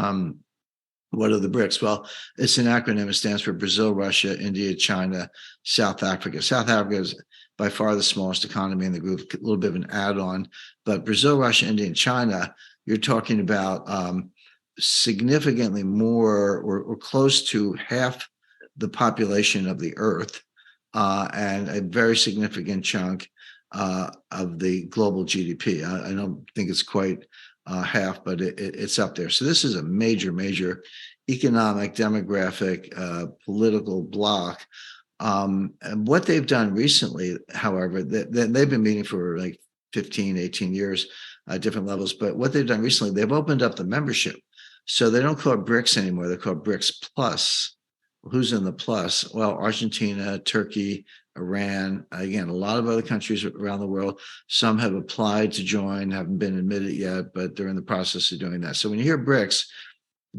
What are the BRICS? Well, it's an acronym. It stands for Brazil, Russia, India, China, South Africa. South Africa is by far the smallest economy in the group, a little bit of an add-on. But Brazil, Russia, India, and China, you're talking about significantly more or close to half the population of the Earth and a very significant chunk of the global GDP. I don't think it's quite half, but it's up there. So this is a major economic, demographic, political bloc. And what they've done recently, however, they've been meeting for like 15, 18 years, different levels. But what they've done recently, they've opened up the membership. So they don't call it BRICS anymore. They call it BRICS Plus. Who's in the plus? Well, Argentina, Turkey, Iran, again, a lot of other countries around the world. Some have applied to join, haven't been admitted yet, but they're in the process of doing that. So when you hear BRICS,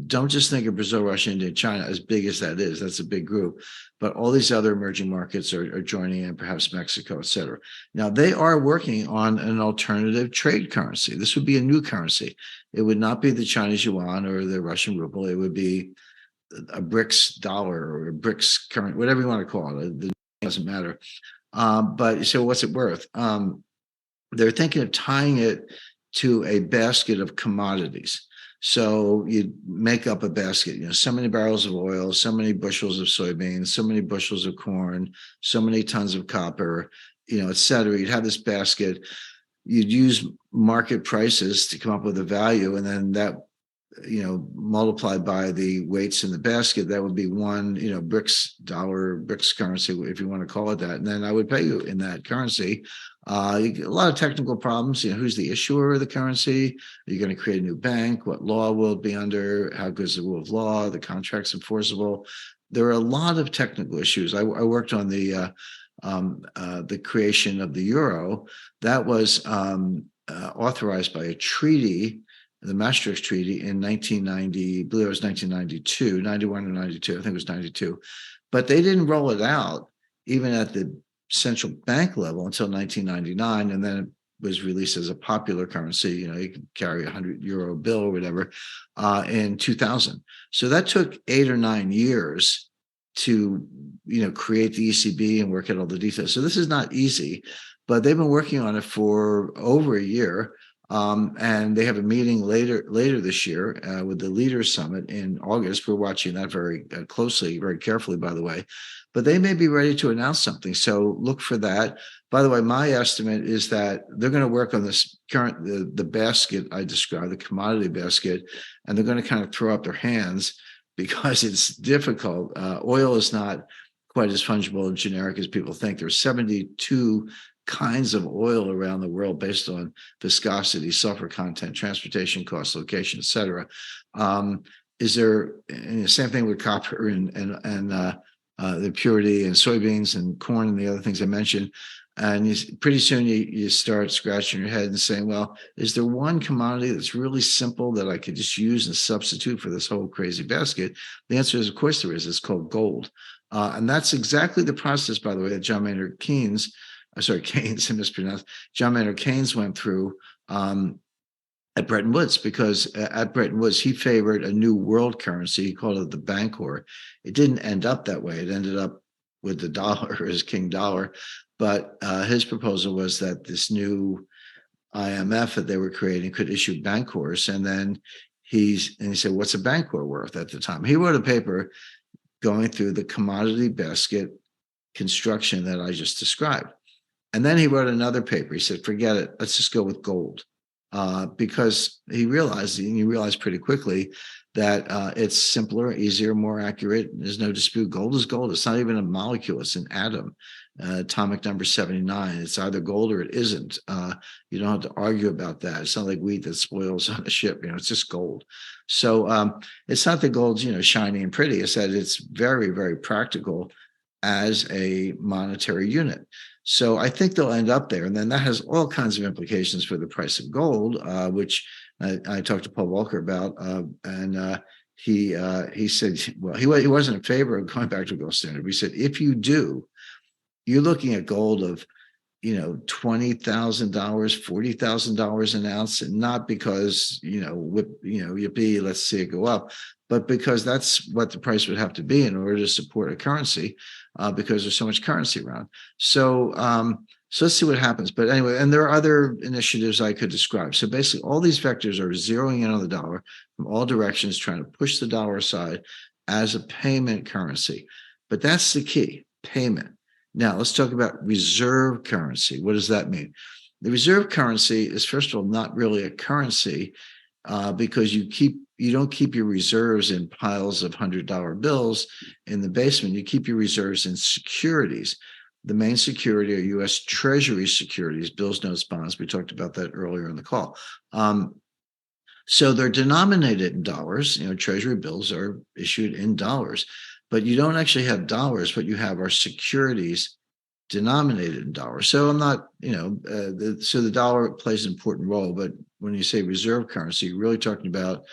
don't just think of Brazil, Russia, India, China, as big as that is. That's a big group. But all these other emerging markets are joining in, perhaps Mexico, et cetera. Now, they are working on an alternative trade currency. This would be a new currency. It would not be the Chinese yuan or the Russian ruble. It would be a BRICS dollar or a BRICS current, whatever you want to call it. It doesn't matter. But you say, well, what's it worth? They're thinking of tying it to a basket of commodities. So you make up a basket, so many barrels of oil, so many bushels of soybeans, so many bushels of corn, so many tons of copper, et cetera. You'd have this basket. You'd use market prices to come up with a value, and then that multiplied by the weights in the basket, that would be one, BRICS dollar, BRICS currency, if you want to call it that. And then I would pay you in that currency. You get a lot of technical problems. Who's the issuer of the currency? Are you going to create a new bank? What law will it be under? How good is the rule of law? The contract's enforceable. There are a lot of technical issues. I worked on the creation of the euro. That was authorized by a treaty, the Maastricht Treaty, in 1990, I believe it was 1992, 91 or 92, I think it was 92. But they didn't roll it out even at the central bank level until 1999, and then was released as a popular currency. You could carry €100 bill or whatever in 2000. So that took 8 or 9 years to create the ECB and work out all the details. So this is not easy, but they've been working on it for over a year. And they have a meeting later this year with the Leaders Summit in August. We're watching that very closely, very carefully, by the way. But they may be ready to announce something. So look for that. By the way, my estimate is that they're going to work on this the basket I described, the commodity basket, and they're going to kind of throw up their hands because it's difficult. Oil is not quite as fungible and generic as people think. There's 72 kinds of oil around the world based on viscosity, sulfur content, transportation costs, location, et cetera. Is there, and the same thing with copper and the purity and soybeans and corn and the other things I mentioned. And pretty soon you start scratching your head and saying, well, is there one commodity that's really simple that I could just use and substitute for this whole crazy basket? The answer is, of course, there is. It's called gold. And that's exactly the process, by the way, that John Maynard Keynes, I mispronounced, John Maynard Keynes went through at Bretton Woods, because at Bretton Woods, he favored a new world currency. He called it the Bancor. It didn't end up that way. It ended up with the dollar as king dollar. But his proposal was that this new IMF that they were creating could issue Bancors. And then he said, what's a Bancor worth at the time? He wrote a paper going through the commodity basket construction that I just described. And then he wrote another paper. He said, forget it. Let's just go with gold. Because he realized pretty quickly that it's simpler, easier, more accurate. There's no dispute. Gold is gold. It's not even a molecule. It's an atom, atomic number 79. It's either gold or it isn't. You don't have to argue about that. It's not like wheat that spoils on a ship. It's just gold. So it's not that gold's, shiny and pretty. It's that it's very, very practical as a monetary unit. So I think they'll end up there. And then that has all kinds of implications for the price of gold, which I talked to Paul Volcker about. And he said, well, he wasn't in favor of going back to a gold standard. But he said, if you do, you're looking at gold of, $20,000, $40,000 an ounce, and not because, yippee, let's see it go up, but because that's what the price would have to be in order to support a currency, because there's so much currency around. So let's see what happens. But anyway, and there are other initiatives I could describe. So basically, all these vectors are zeroing in on the dollar from all directions, trying to push the dollar aside as a payment currency. But that's the key, payment. Now, let's talk about reserve currency. What does that mean? The reserve currency is, first of all, not really a currency because you don't keep your reserves in piles of $100 bills in the basement. You keep your reserves in securities. The main security are U.S. Treasury securities, bills, notes, bonds. We talked about that earlier in the call. So they're denominated in dollars. Treasury bills are issued in dollars. But you don't actually have dollars. What you have are securities denominated in dollars. So I'm not, so the dollar plays an important role. But when you say reserve currency, you're really talking about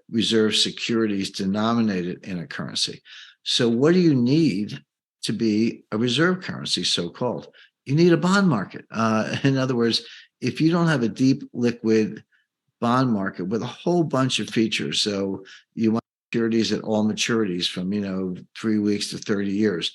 reserve securities denominated in a currency. So what do you need to be a reserve currency, so-called? You need a bond market. In other words, if you don't have a deep liquid bond market with a whole bunch of features, so you want securities at all maturities from 3 weeks to 30 years.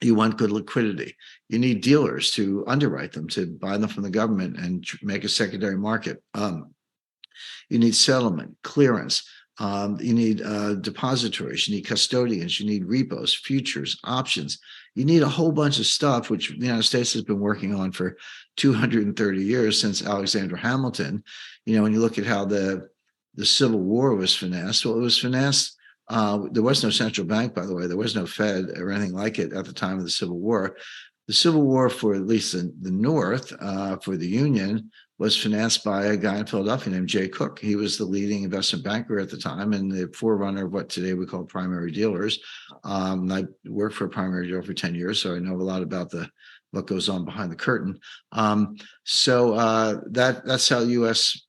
You want good liquidity. You need dealers to underwrite them, to buy them from the government and make a secondary market. You need settlement, clearance. You need depositories. You need custodians. You need repos, futures, options. You need a whole bunch of stuff, which the United States has been working on for 230 years since Alexander Hamilton. When you look at how the Civil War was financed. Well, it was financed. There was no central bank, by the way. There was no Fed or anything like it at the time of the Civil War. The Civil War, for at least the North, for the Union, was financed by a guy in Philadelphia named Jay Cooke. He was the leading investment banker at the time and the forerunner of what today we call primary dealers. I worked for a primary dealer for 10 years, so I know a lot about what goes on behind the curtain. So that's how U.S.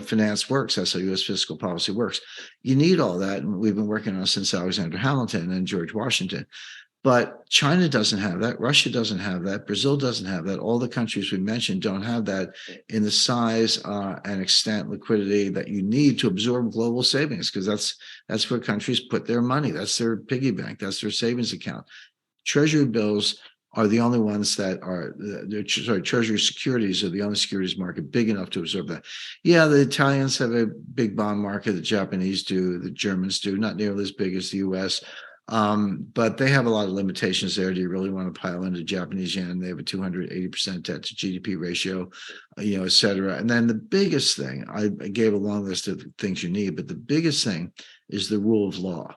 finance works. That's how U.S. fiscal policy works. You need all that, and we've been working on it since Alexander Hamilton and George Washington. But China doesn't have that. Russia doesn't have that. Brazil doesn't have that. All the countries we mentioned don't have that in the size and extent liquidity that you need to absorb global savings, because that's where countries put their money. That's their piggy bank. That's their savings account. Treasury bills are the only ones that are, Treasury securities are the only securities market big enough to absorb that. Yeah, the Italians have a big bond market, the Japanese do, the Germans do, not nearly as big as the US. But they have a lot of limitations there. Do you really want to pile into Japanese yen? They have a 280% debt to GDP ratio, et cetera. And then the biggest thing, I gave a long list of things you need, but the biggest thing is the rule of law.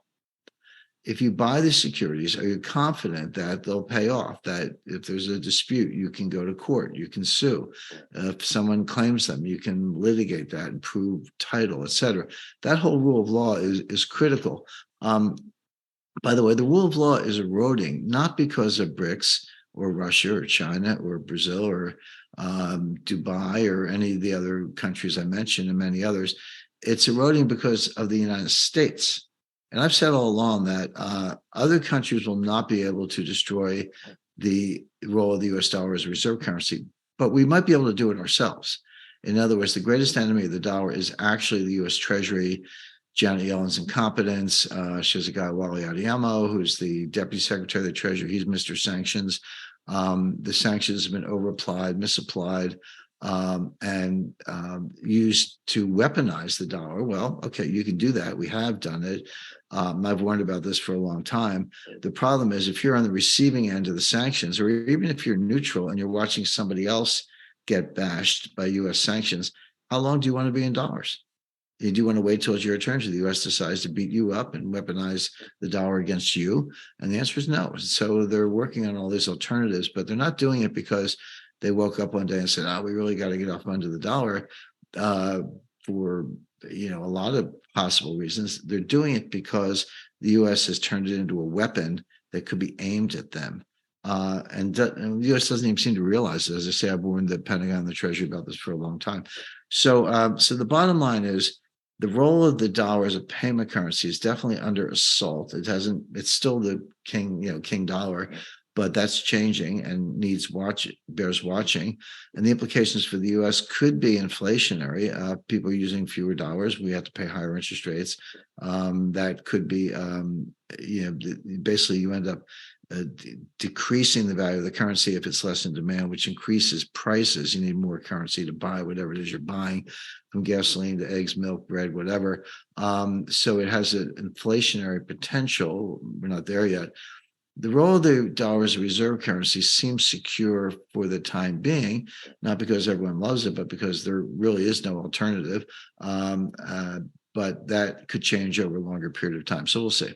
If you buy the securities, are you confident that they'll pay off? That if there's a dispute, you can go to court, you can sue. If someone claims them, you can litigate that and prove title, et cetera. That whole rule of law is critical. By the way, the rule of law is eroding, not because of BRICS or Russia or China or Brazil or Dubai or any of the other countries I mentioned and many others. It's eroding because of the United States. And I've said all along that other countries will not be able to destroy the role of the US dollar as a reserve currency, but we might be able to do it ourselves. In other words, the greatest enemy of the dollar is actually the US Treasury, Janet Yellen's incompetence. She has a guy, Wally Adeyemo, who's the Deputy Secretary of the Treasury. He's Mr. Sanctions. The sanctions have been overapplied, misapplied, and used to weaponize the dollar. Well, okay, you can do that. We have done it. I've warned about this for a long time. The problem is if you're on the receiving end of the sanctions, or even if you're neutral and you're watching somebody else get bashed by U.S. sanctions, how long do you want to be in dollars? Do you want to wait till it's your turn? So the U.S. decides to beat you up and weaponize the dollar against you? And the answer is no. So they're working on all these alternatives, but they're not doing it because they woke up one day and said, "Oh, we really got to get off under the dollar," for a lot of possible reasons. They're doing it because the U.S. has turned it into a weapon that could be aimed at them. And the U.S. doesn't even seem to realize it. As I say, I've warned the Pentagon and the Treasury about this for a long time. So, so the bottom line is the role of the dollar as a payment currency is definitely under assault. It's still the king dollar, but that's changing and bears watching. And the implications for the U.S. could be inflationary. People using fewer dollars, we have to pay higher interest rates. That could be, basically you end up decreasing the value of the currency if it's less in demand, which increases prices. You need more currency to buy whatever it is you're buying, from gasoline to eggs, milk, bread, whatever. So it has an inflationary potential. We're not there yet. The role of the dollar as a reserve currency seems secure for the time being, not because everyone loves it, but because there really is no alternative. But that could change over a longer period of time. So we'll see.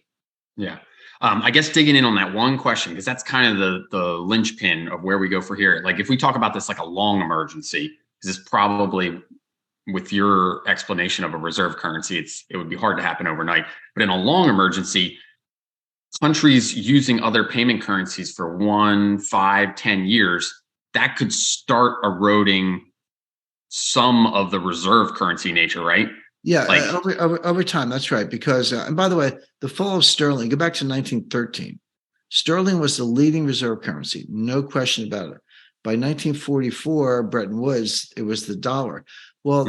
Yeah. I guess digging in on that one question, because that's kind of the linchpin of where we go for here. Like if we talk about this like a long emergency, because it's probably, with your explanation of a reserve currency, it would be hard to happen overnight. But in a long emergency, countries using other payment currencies for 1, 5, 10 years, that could start eroding some of the reserve currency nature, right? Yeah, over time, that's right. Because, and by the way, the fall of sterling, go back to 1913. Sterling was the leading reserve currency, no question about it. By 1944, Bretton Woods, it was the dollar. Well,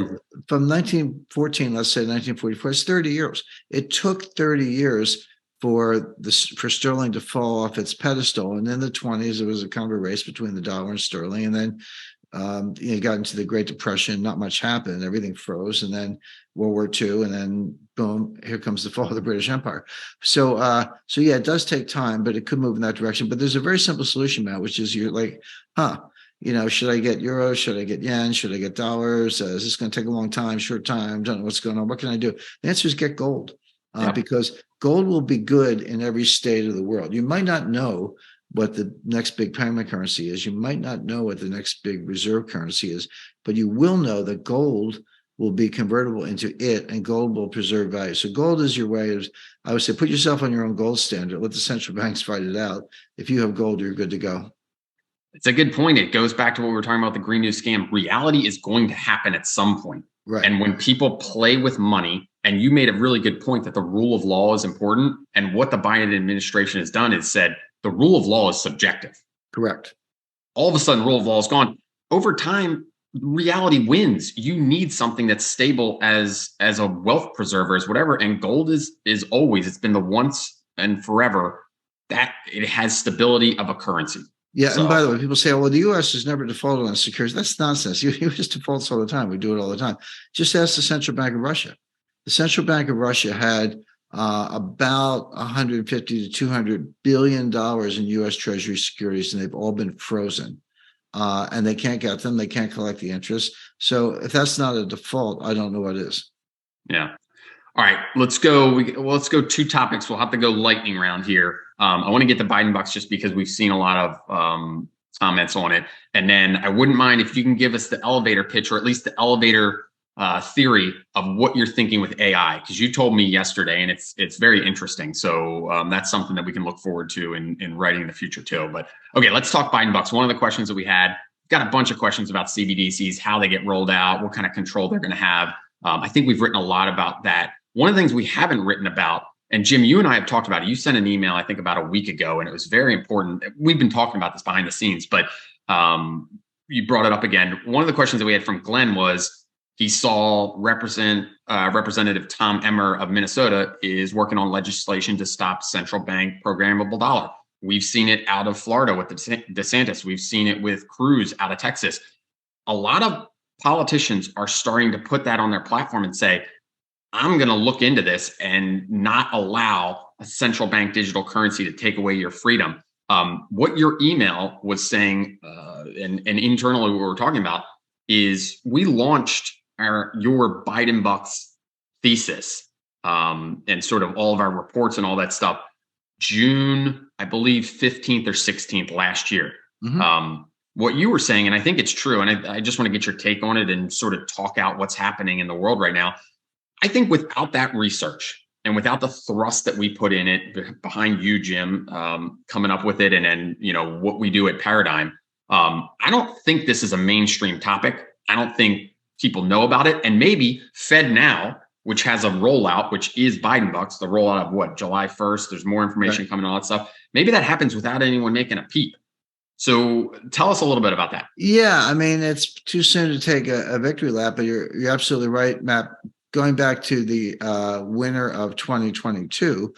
from 1914, let's say 1944, it's 30 years. It took 30 years for sterling to fall off its pedestal. And in the 20s, it was a kind of a race between the dollar and sterling. And then you got into the Great Depression, not much happened, everything froze, and then World War II, and then boom, here comes the fall of the British Empire. So yeah, it does take time, but it could move in that direction. But there's a very simple solution, Matt, which is you're like, should I get euros? Should I get yen? Should I get dollars? Is this going to take a long time, short time? Don't know what's going on. What can I do? The answer is get gold, because gold will be good in every state of the world. You might not know what the next big payment currency is. You might not know what the next big reserve currency is, but you will know that gold will be convertible into it, and gold will preserve value. So gold is your way of, I would say, put yourself on your own gold standard. Let the central banks fight it out. If you have gold, you're good to go. It's a good point. It goes back to what we were talking about, the Green New scam. Reality is going to happen at some point. Right. And when people play with money, and you made a really good point that the rule of law is important. And what the Biden administration has done is said, the rule of law is subjective. Correct. All of a sudden, rule of law is gone. Over time, reality wins. You need something that's stable as a wealth preserver, as whatever. And gold is always, it's been the once and forever that it has stability of a currency. Yeah, and by the way, people say, well, the U.S. has never defaulted on securities. That's nonsense. U.S. defaults all the time. We do it all the time. Just ask the Central Bank of Russia. The Central Bank of Russia had about 150 to 200 billion dollars in U.S. Treasury securities, and they've all been frozen. And they can't get them. They can't collect the interest. So if that's not a default, I don't know what is. Yeah. All right, let's go. Let's go 2 topics. We'll have to go lightning round here. I want to get the Biden bucks just because we've seen a lot of comments on it. And then I wouldn't mind if you can give us the elevator pitch, or at least the elevator theory of what you're thinking with AI, because you told me yesterday, and it's very interesting. So that's something that we can look forward to in writing in the future too. But okay, let's talk Biden bucks. One of the questions that we had, got a bunch of questions about CBDCs, how they get rolled out, what kind of control they're going to have. I think we've written a lot about that. One of the things we haven't written about, and Jim, you and I have talked about it. You sent an email, I think, about a week ago, and it was very important. We've been talking about this behind the scenes, but you brought it up again. One of the questions that we had from Glenn was he saw Representative Tom Emmer of Minnesota is working on legislation to stop central bank programmable dollar. We've seen it out of Florida with DeSantis. We've seen it with Cruz out of Texas. A lot of politicians are starting to put that on their platform and say, I'm going to look into this and not allow a central bank digital currency to take away your freedom. What your email was saying, and internally what we're talking about, is we launched your Biden bucks thesis and sort of all of our reports and all that stuff June, I believe, 15th or 16th last year. Mm-hmm. What you were saying, and I think it's true, and I just want to get your take on it and sort of talk out what's happening in the world right now. I think without that research and without the thrust that we put in it behind you, Jim, coming up with it, and then what we do at Paradigm, I don't think this is a mainstream topic. I don't think people know about it. And maybe FedNow, which has a rollout, which is Biden bucks, the rollout of what, July 1st. There's more information coming, all that stuff. Maybe that happens without anyone making a peep. So tell us a little bit about that. Yeah, I mean, it's too soon to take a victory lap, but you're absolutely right, Matt. Going back to the winter of 2022,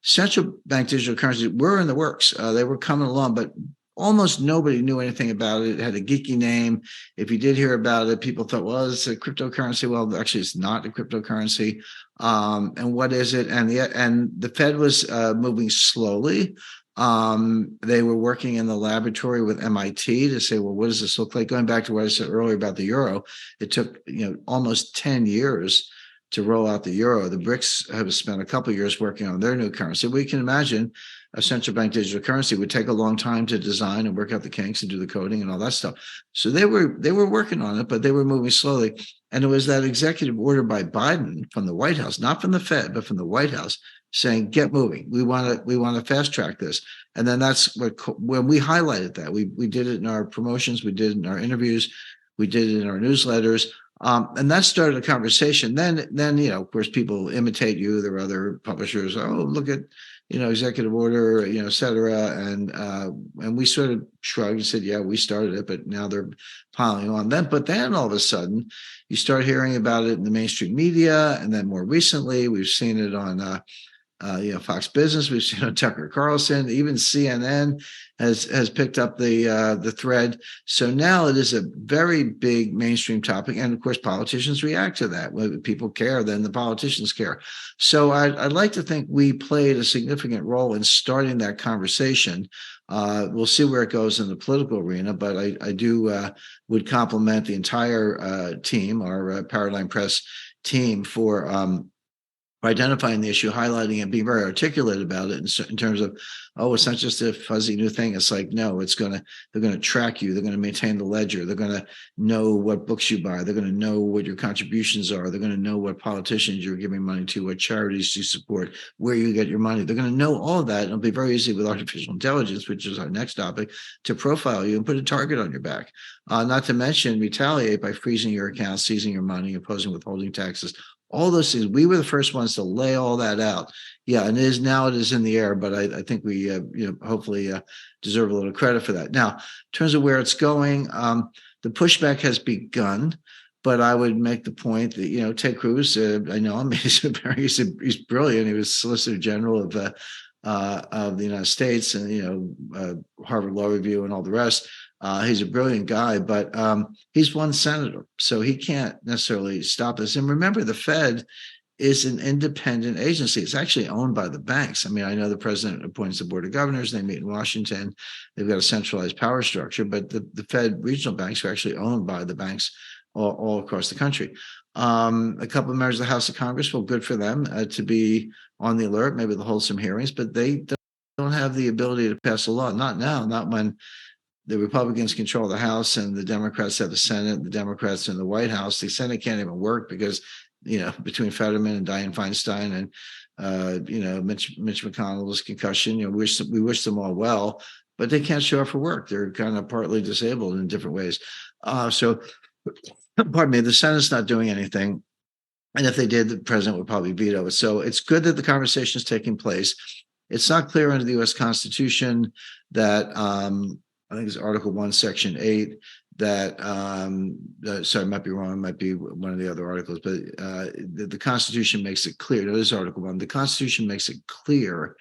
central bank digital currencies were in the works. They were coming along, but almost nobody knew anything about it. It had a geeky name. If you did hear about it, people thought, well, it's a cryptocurrency. Well, actually, it's not a cryptocurrency. And what is it? And the Fed was moving slowly. They were working in the laboratory with MIT to say, well, what does this look like? Going back to what I said earlier about the euro, it took almost 10 years to roll out the euro. The BRICS have spent a couple of years working on their new currency. We can imagine a central bank digital currency would take a long time to design and work out the kinks and do the coding and all that stuff. So they were working on it, but they were moving slowly. And it was that executive order by Biden from the White House, not from the Fed, but from the White House, saying, get moving. We want to fast track this. And then that's when we highlighted that. We did it in our promotions, we did it in our interviews, we did it in our newsletters. And that started a conversation. Then, of course, people imitate you. There are other publishers. Oh, look at, executive order, et cetera. And we sort of shrugged and said, yeah, we started it, but now they're piling on. But then all of a sudden, you start hearing about it in the mainstream media. And then more recently, we've seen it on Fox Business. We've seen on Tucker Carlson. Even CNN has picked up the thread. So now it is a very big mainstream topic, and of course, politicians react to that. When people care, then the politicians care. So I'd like to think we played a significant role in starting that conversation. We'll see where it goes in the political arena, but I do would compliment the entire team, our Paradigm Press team, for identifying the issue, highlighting it, being very articulate about it in terms of, oh, it's not just a fuzzy new thing. It's like, no, they're going to track you. They're going to maintain the ledger. They're going to know what books you buy. They're going to know what your contributions are. They're going to know what politicians you're giving money to, what charities you support, where you get your money. They're going to know all of that. It'll be very easy with artificial intelligence, which is our next topic, to profile you and put a target on your back. Not to mention retaliate by freezing your account, seizing your money, imposing withholding taxes, all those things. We were the first ones to lay all that out. Yeah, and it is in the air, but I think we hopefully deserve a little credit for that. Now, in terms of where it's going, the pushback has begun. But I would make the point that Ted Cruz, I know him. He's brilliant. He was Solicitor General of the United States, and Harvard Law Review and all the rest. He's a brilliant guy, but he's one senator, so he can't necessarily stop this. And remember, the Fed is an independent agency. It's actually owned by the banks. I mean, I know the president appoints the board of governors. They meet in Washington. They've got a centralized power structure, but the Fed regional banks are actually owned by the banks all across the country. A couple of members of the House of Congress, well, good for them to be on the alert. Maybe they'll hold some hearings, but they don't have the ability to pass a law. Not now, not when the Republicans control the House and the Democrats have the Senate, the Democrats in the White House. The Senate can't even work because, between Fetterman and Dianne Feinstein and, Mitch McConnell's concussion, we wish them all well, but they can't show up for work. They're kind of partly disabled in different ways. Pardon me, the Senate's not doing anything. And if they did, the president would probably veto it. So it's good that the conversation is taking place. It's not clear under the U.S. Constitution that I think it's Article 1, Section 8, that sorry, I might be wrong, it might be one of the other articles, but the Constitution makes it clear. It is Article 1. The Constitution makes it clear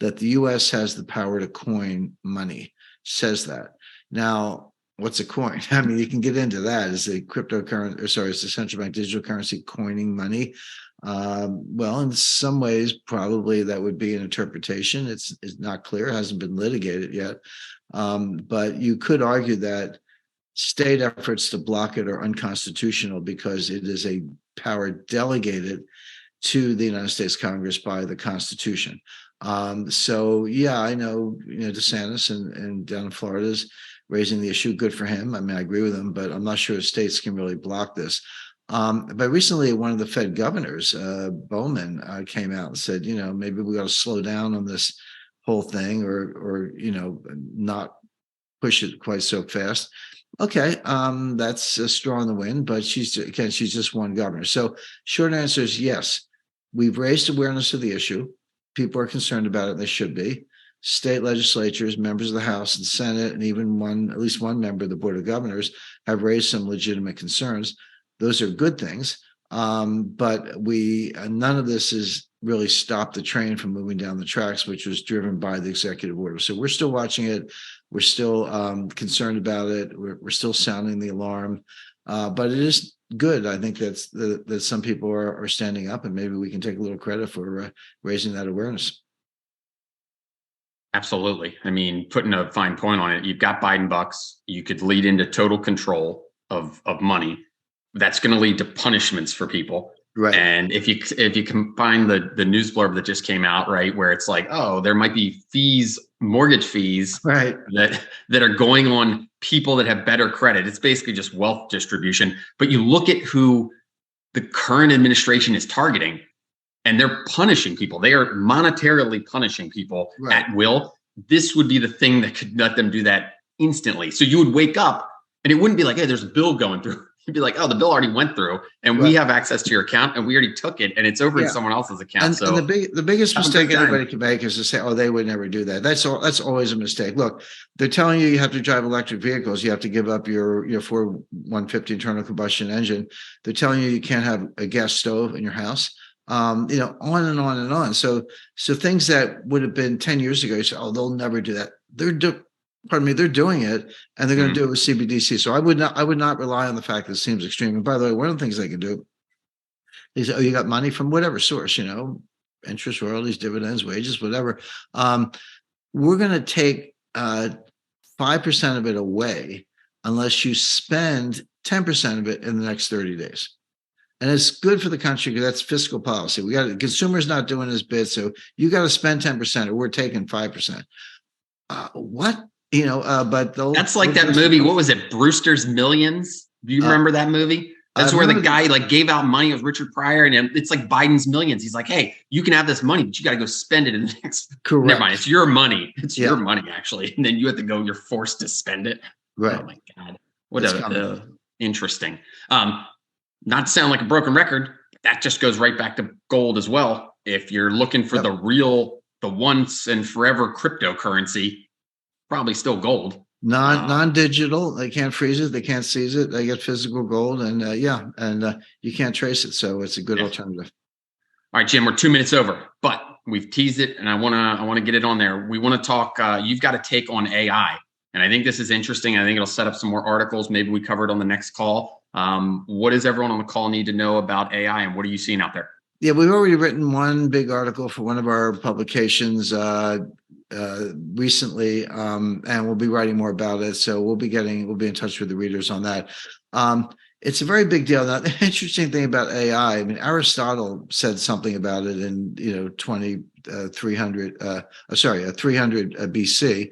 that the U.S. has the power to coin money, says that. Now, what's a coin? I mean, you can get into that. Is a cryptocurrency, is the central bank digital currency coining money? Well, in some ways, probably that would be an interpretation. It's not clear, it hasn't been litigated yet. But you could argue that state efforts to block it are unconstitutional because it is a power delegated to the United States Congress by the Constitution. So yeah, I know, DeSantis and down in Florida is raising the issue. Good for him. I mean, I agree with him, but I'm not sure states can really block this. But recently, one of the Fed governors, Bowman, came out and said, maybe we got to slow down on this whole thing, or not push it quite so fast. Okay, that's a straw in the wind, but she's just one governor. So short answer is yes. We've raised awareness of the issue. People are concerned about it. They should be. State legislatures, members of the House and Senate, and even at least one member of the Board of Governors have raised some legitimate concerns. Those are good things, but none of this has really stopped the train from moving down the tracks, which was driven by the executive order. So we're still watching it. We're still concerned about it. We're still sounding the alarm, but it is good. I think that some people are standing up, and maybe we can take a little credit for raising that awareness. Absolutely. I mean, putting a fine point on it, you've got Biden bucks. You could lead into total control of money. That's going to lead to punishments for people. Right. And if you combine the news blurb that just came out, right, where it's like, oh, there might be fees, mortgage fees, right, that are going on people that have better credit. It's basically just wealth distribution. But you look at who the current administration is targeting, and they're punishing people. They are monetarily punishing people at will. This would be the thing that could let them do that instantly. So you would wake up and it wouldn't be like, hey, there's a bill going through. You'd be like, oh, the bill already went through and we have access to your account and we already took it and it's over in someone else's account. And the biggest mistake anybody can make is to say, oh, they would never do that. That's always a mistake. Look, they're telling you have to drive electric vehicles. You have to give up your Ford 150 internal combustion engine. They're telling you can't have a gas stove in your house. On and on and on. So things that would have been 10 years ago, you say, oh, they'll never do that. They're doing it, and they're going to do it with CBDC. So I would not rely on the fact that it seems extreme. And by the way, one of the things they can do is, oh, you got money from whatever source, interest, royalties, dividends, wages, whatever. We're going to take 5% of it away unless you spend 10% of it in the next 30 days. And it's good for the country because that's fiscal policy. Consumers not doing his bit, so you got to spend 10%, or we're taking 5%. What? But that's like that movie. What was it? Brewster's Millions. Do you remember that movie? That's where the guy gave out money. It was Richard Pryor, and it's like Biden's millions. He's like, hey, you can have this money, but you got to go spend it in the next. Correct. Never mind. It's your money. It's your money, actually. And then you have to go. You're forced to spend it. Right. Oh my God. What interesting. Not to sound like a broken record, that just goes right back to gold as well. If you're looking for the real, the once and forever cryptocurrency, probably still gold. Non-digital, they can't freeze it, they can't seize it, they get physical gold, and you can't trace it, so it's a good alternative. All right, Jim, we're 2 minutes over, but we've teased it, and I want to get it on there. We want to talk. You've got a take on AI, and I think this is interesting. I think it'll set up some more articles. Maybe we cover it on the next call. What does everyone on the call need to know about AI, and what are you seeing out there? Yeah, we've already written one big article for one of our publications recently, and we'll be writing more about it. So we'll be in touch with the readers on that. It's a very big deal. Now, the interesting thing about AI, I mean, Aristotle said something about it in 300 BC,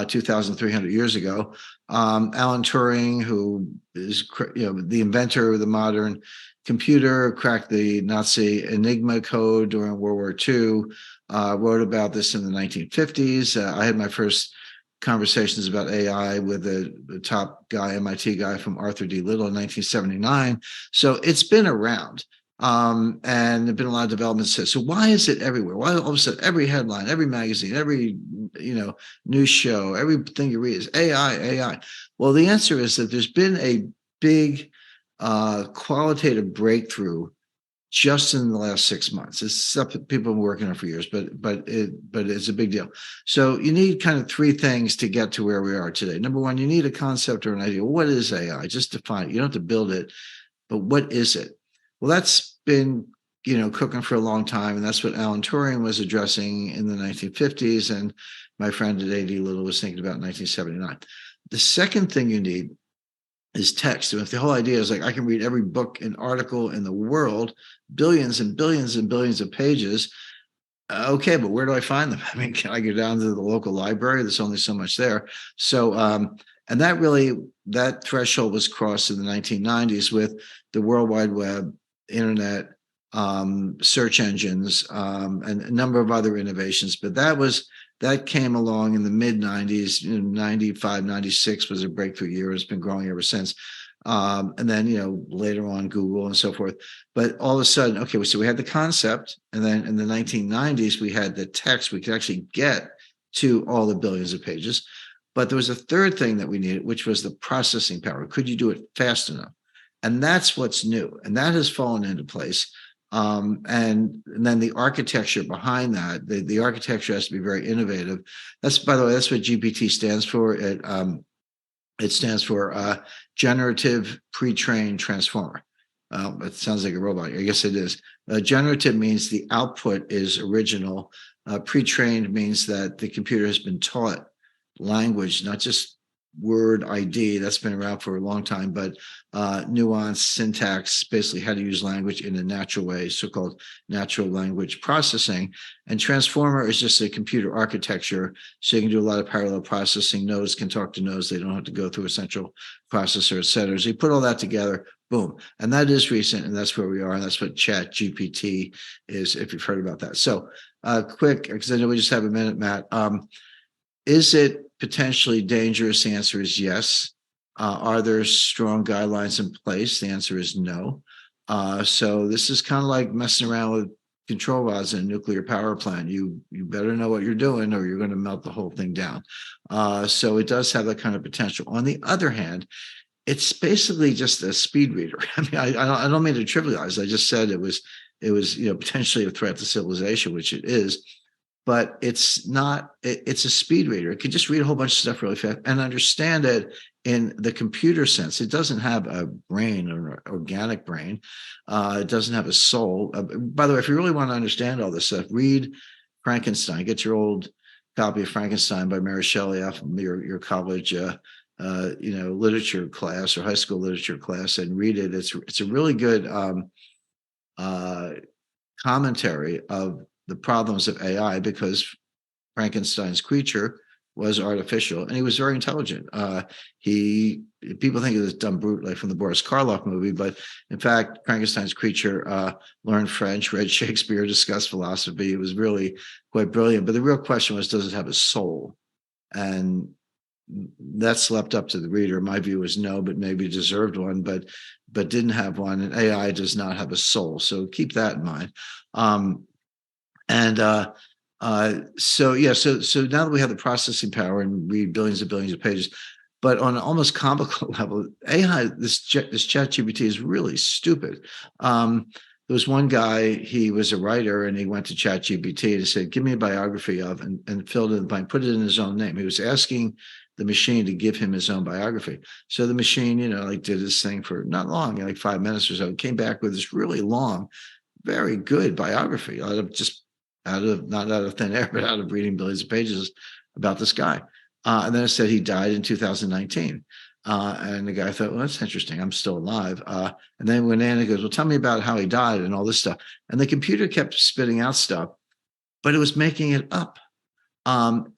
2,300 years ago. Alan Turing, who is the inventor of the modern computer, cracked the Nazi Enigma code during World War II, wrote about this in the 1950s. I had my first conversations about AI with the top guy, MIT guy from Arthur D. Little in 1979. So it's been around. And there've been a lot of developments. So why is it everywhere? Why all of a sudden every headline, every magazine, every news show, everything you read is AI, AI? Well, the answer is that there's been a big qualitative breakthrough just in the last 6 months. It's stuff that people have been working on for years, but it's a big deal. So you need kind of three things to get to where we are today. Number one, you need a concept or an idea. Well, what is AI? Just define it. You don't have to build it, but what is it? Well, that's been cooking for a long time, and that's what Alan Turing was addressing in the 1950s, and my friend at A.D. Little was thinking about in 1979. The second thing you need is text. And if the whole idea is like I can read every book and article in the world, billions and billions and billions of pages, okay, but where do I find them? I mean, can I go down to the local library? There's only so much there. So, and that threshold was crossed in the 1990s with the World Wide Web, internet, search engines, and a number of other innovations. But that came along in the mid 90s. 95, 96 was a breakthrough year. It's been growing ever since. And then, later on, Google and so forth. But all of a sudden, okay, so we had the concept. And then in the 1990s, we had the text. We could actually get to all the billions of pages. But there was a third thing that we needed, which was the processing power. Could you do it fast enough? And that's what's new. And that has fallen into place. And then the architecture behind that, the architecture has to be very innovative. That's, by the way, that's what GPT stands for. It stands for generative pre-trained transformer. It sounds like a robot. I guess it is. Generative means the output is original. Pre-trained means that the computer has been taught language, not just word ID. That's been around for a long time, but nuance, syntax, basically how to use language in a natural way, so-called natural language processing. And transformer is just a computer architecture, so you can do a lot of parallel processing. Nodes can talk to nodes. They don't have to go through a central processor, et cetera. So you put all that together, boom. And that is recent, and that's where we are, and that's what Chat GPT is, if you've heard about that. So quick, because I know we just have a minute, Matt. Is it potentially dangerous? The answer is yes. Are there strong guidelines in place? The answer is no. So this is kind of like messing around with control rods in a nuclear power plant. You better know what you're doing, or you're going to melt the whole thing down. So it does have that kind of potential. On the other hand, it's basically just a speed reader. I mean, I don't mean to trivialize. I just said it was potentially a threat to civilization, which it is. But it's not, it's a speed reader. It can just read a whole bunch of stuff really fast and understand it in the computer sense. It doesn't have a brain, or an organic brain. It doesn't have a soul. By the way, if you really want to understand all this stuff, read Frankenstein. Get your old copy of Frankenstein by Mary Shelley off of your college literature class or high school literature class, and read it. It's a really good commentary of the problems of AI, because Frankenstein's creature was artificial and he was very intelligent. People think of this dumb brute like from the Boris Karloff movie, but in fact, Frankenstein's creature learned French, read Shakespeare, discussed philosophy. It was really quite brilliant. But the real question was, does it have a soul? And that slept up to the reader. My view is no, but maybe deserved one, but didn't have one. And AI does not have a soul, so keep that in mind. And so yeah, so now that we have the processing power and read billions and billions of pages, but on an almost comical level, AI, this chat GPT is really stupid. There was one guy, he was a writer, and he went to chat GPT and said, give me a biography of, and filled in the blank, put it in his own name. He was asking the machine to give him his own biography. So the machine, like did this thing for not long, like 5 minutes or so, came back with this really long, very good biography not out of thin air, but out of reading billions of pages about this guy. And then it said he died in 2019. And the guy thought, well, that's interesting. I'm still alive. And then when Anna goes, well, tell me about how he died and all this stuff. And the computer kept spitting out stuff, but it was making it up.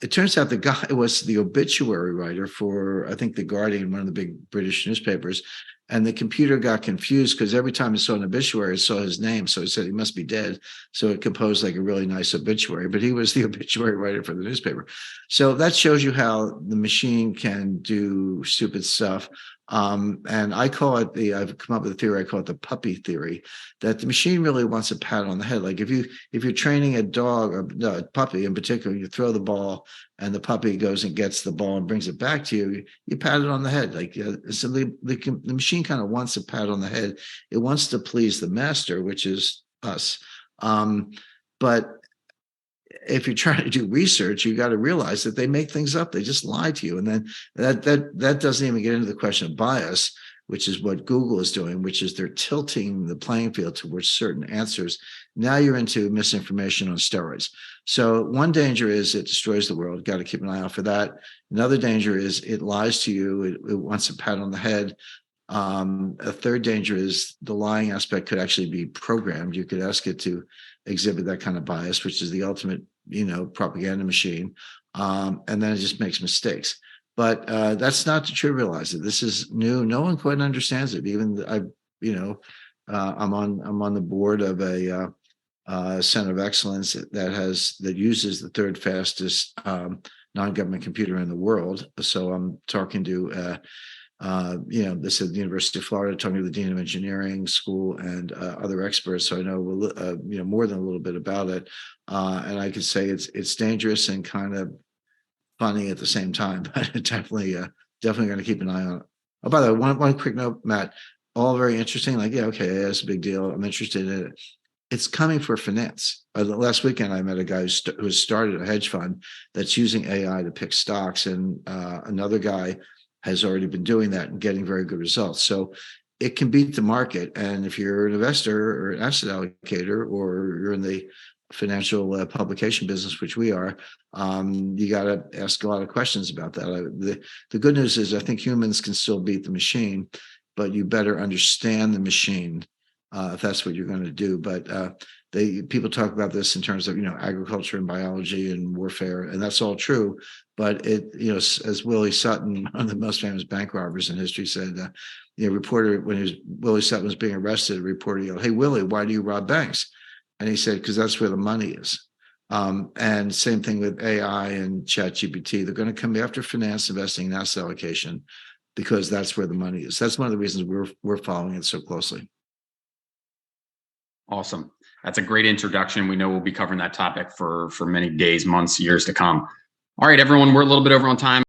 It turns out the guy was the obituary writer for, I think, The Guardian, one of the big British newspapers. And the computer got confused because every time it saw an obituary, it saw his name. So it said he must be dead. So it composed like a really nice obituary, but he was the obituary writer for the newspaper. So that shows you how the machine can do stupid stuff. And I call it I've come up with a theory, I call it the puppy theory, that the machine really wants a pat on the head. Like if you're training a dog or a puppy in particular, you throw the ball and the puppy goes and gets the ball and brings it back to you, you pat it on the head. Like so the machine kind of wants a pat on the head. It wants to please the master, which is us. But if you're trying to do research, you got to realize that they make things up. They just lie to you. And then that doesn't even get into the question of bias, which is what Google is doing, which is they're tilting the playing field towards certain answers. Now you're into misinformation on steroids. So one danger is it destroys the world. Got to keep an eye out for that. Another danger is it lies to you. It wants a pat on the head. A third danger is the lying aspect could actually be programmed. You could ask it to exhibit that kind of bias, which is the ultimate, propaganda machine. And then it just makes mistakes. But that's not to trivialize it. This is new. No one quite understands it. Even I'm on the board of a center of excellence that uses the third fastest non-government computer in the world. So I'm talking to this is the University of Florida, talking to the Dean of Engineering School and other experts. So I know, more than a little bit about it. And I could say it's dangerous and kind of funny at the same time, but definitely going to keep an eye on it. Oh, by the way, one quick note, Matt, all very interesting. Like, yeah, okay, that's a big deal. I'm interested in it. It's coming for finance. Last weekend, I met a guy who started a hedge fund that's using AI to pick stocks, and another guy has already been doing that and getting very good results. So it can beat the market. And if you're an investor or an asset allocator, or you're in the financial publication business, which we are, you got to ask a lot of questions about that. The good news is I think humans can still beat the machine, but you better understand the machine if that's what you're going to do. But people talk about this in terms of agriculture and biology and warfare, and that's all true. But as Willie Sutton, one of the most famous bank robbers in history, said, reporter, when Willie Sutton was being arrested, a reporter yelled, "Hey Willie, why do you rob banks?" And he said, "Because that's where the money is." And same thing with AI and ChatGPT. They're going to come after finance, investing, and asset allocation because that's where the money is. That's one of the reasons we're following it so closely. Awesome. That's a great introduction. We know we'll be covering that topic for many days, months, years to come. All right, everyone, we're a little bit over on time.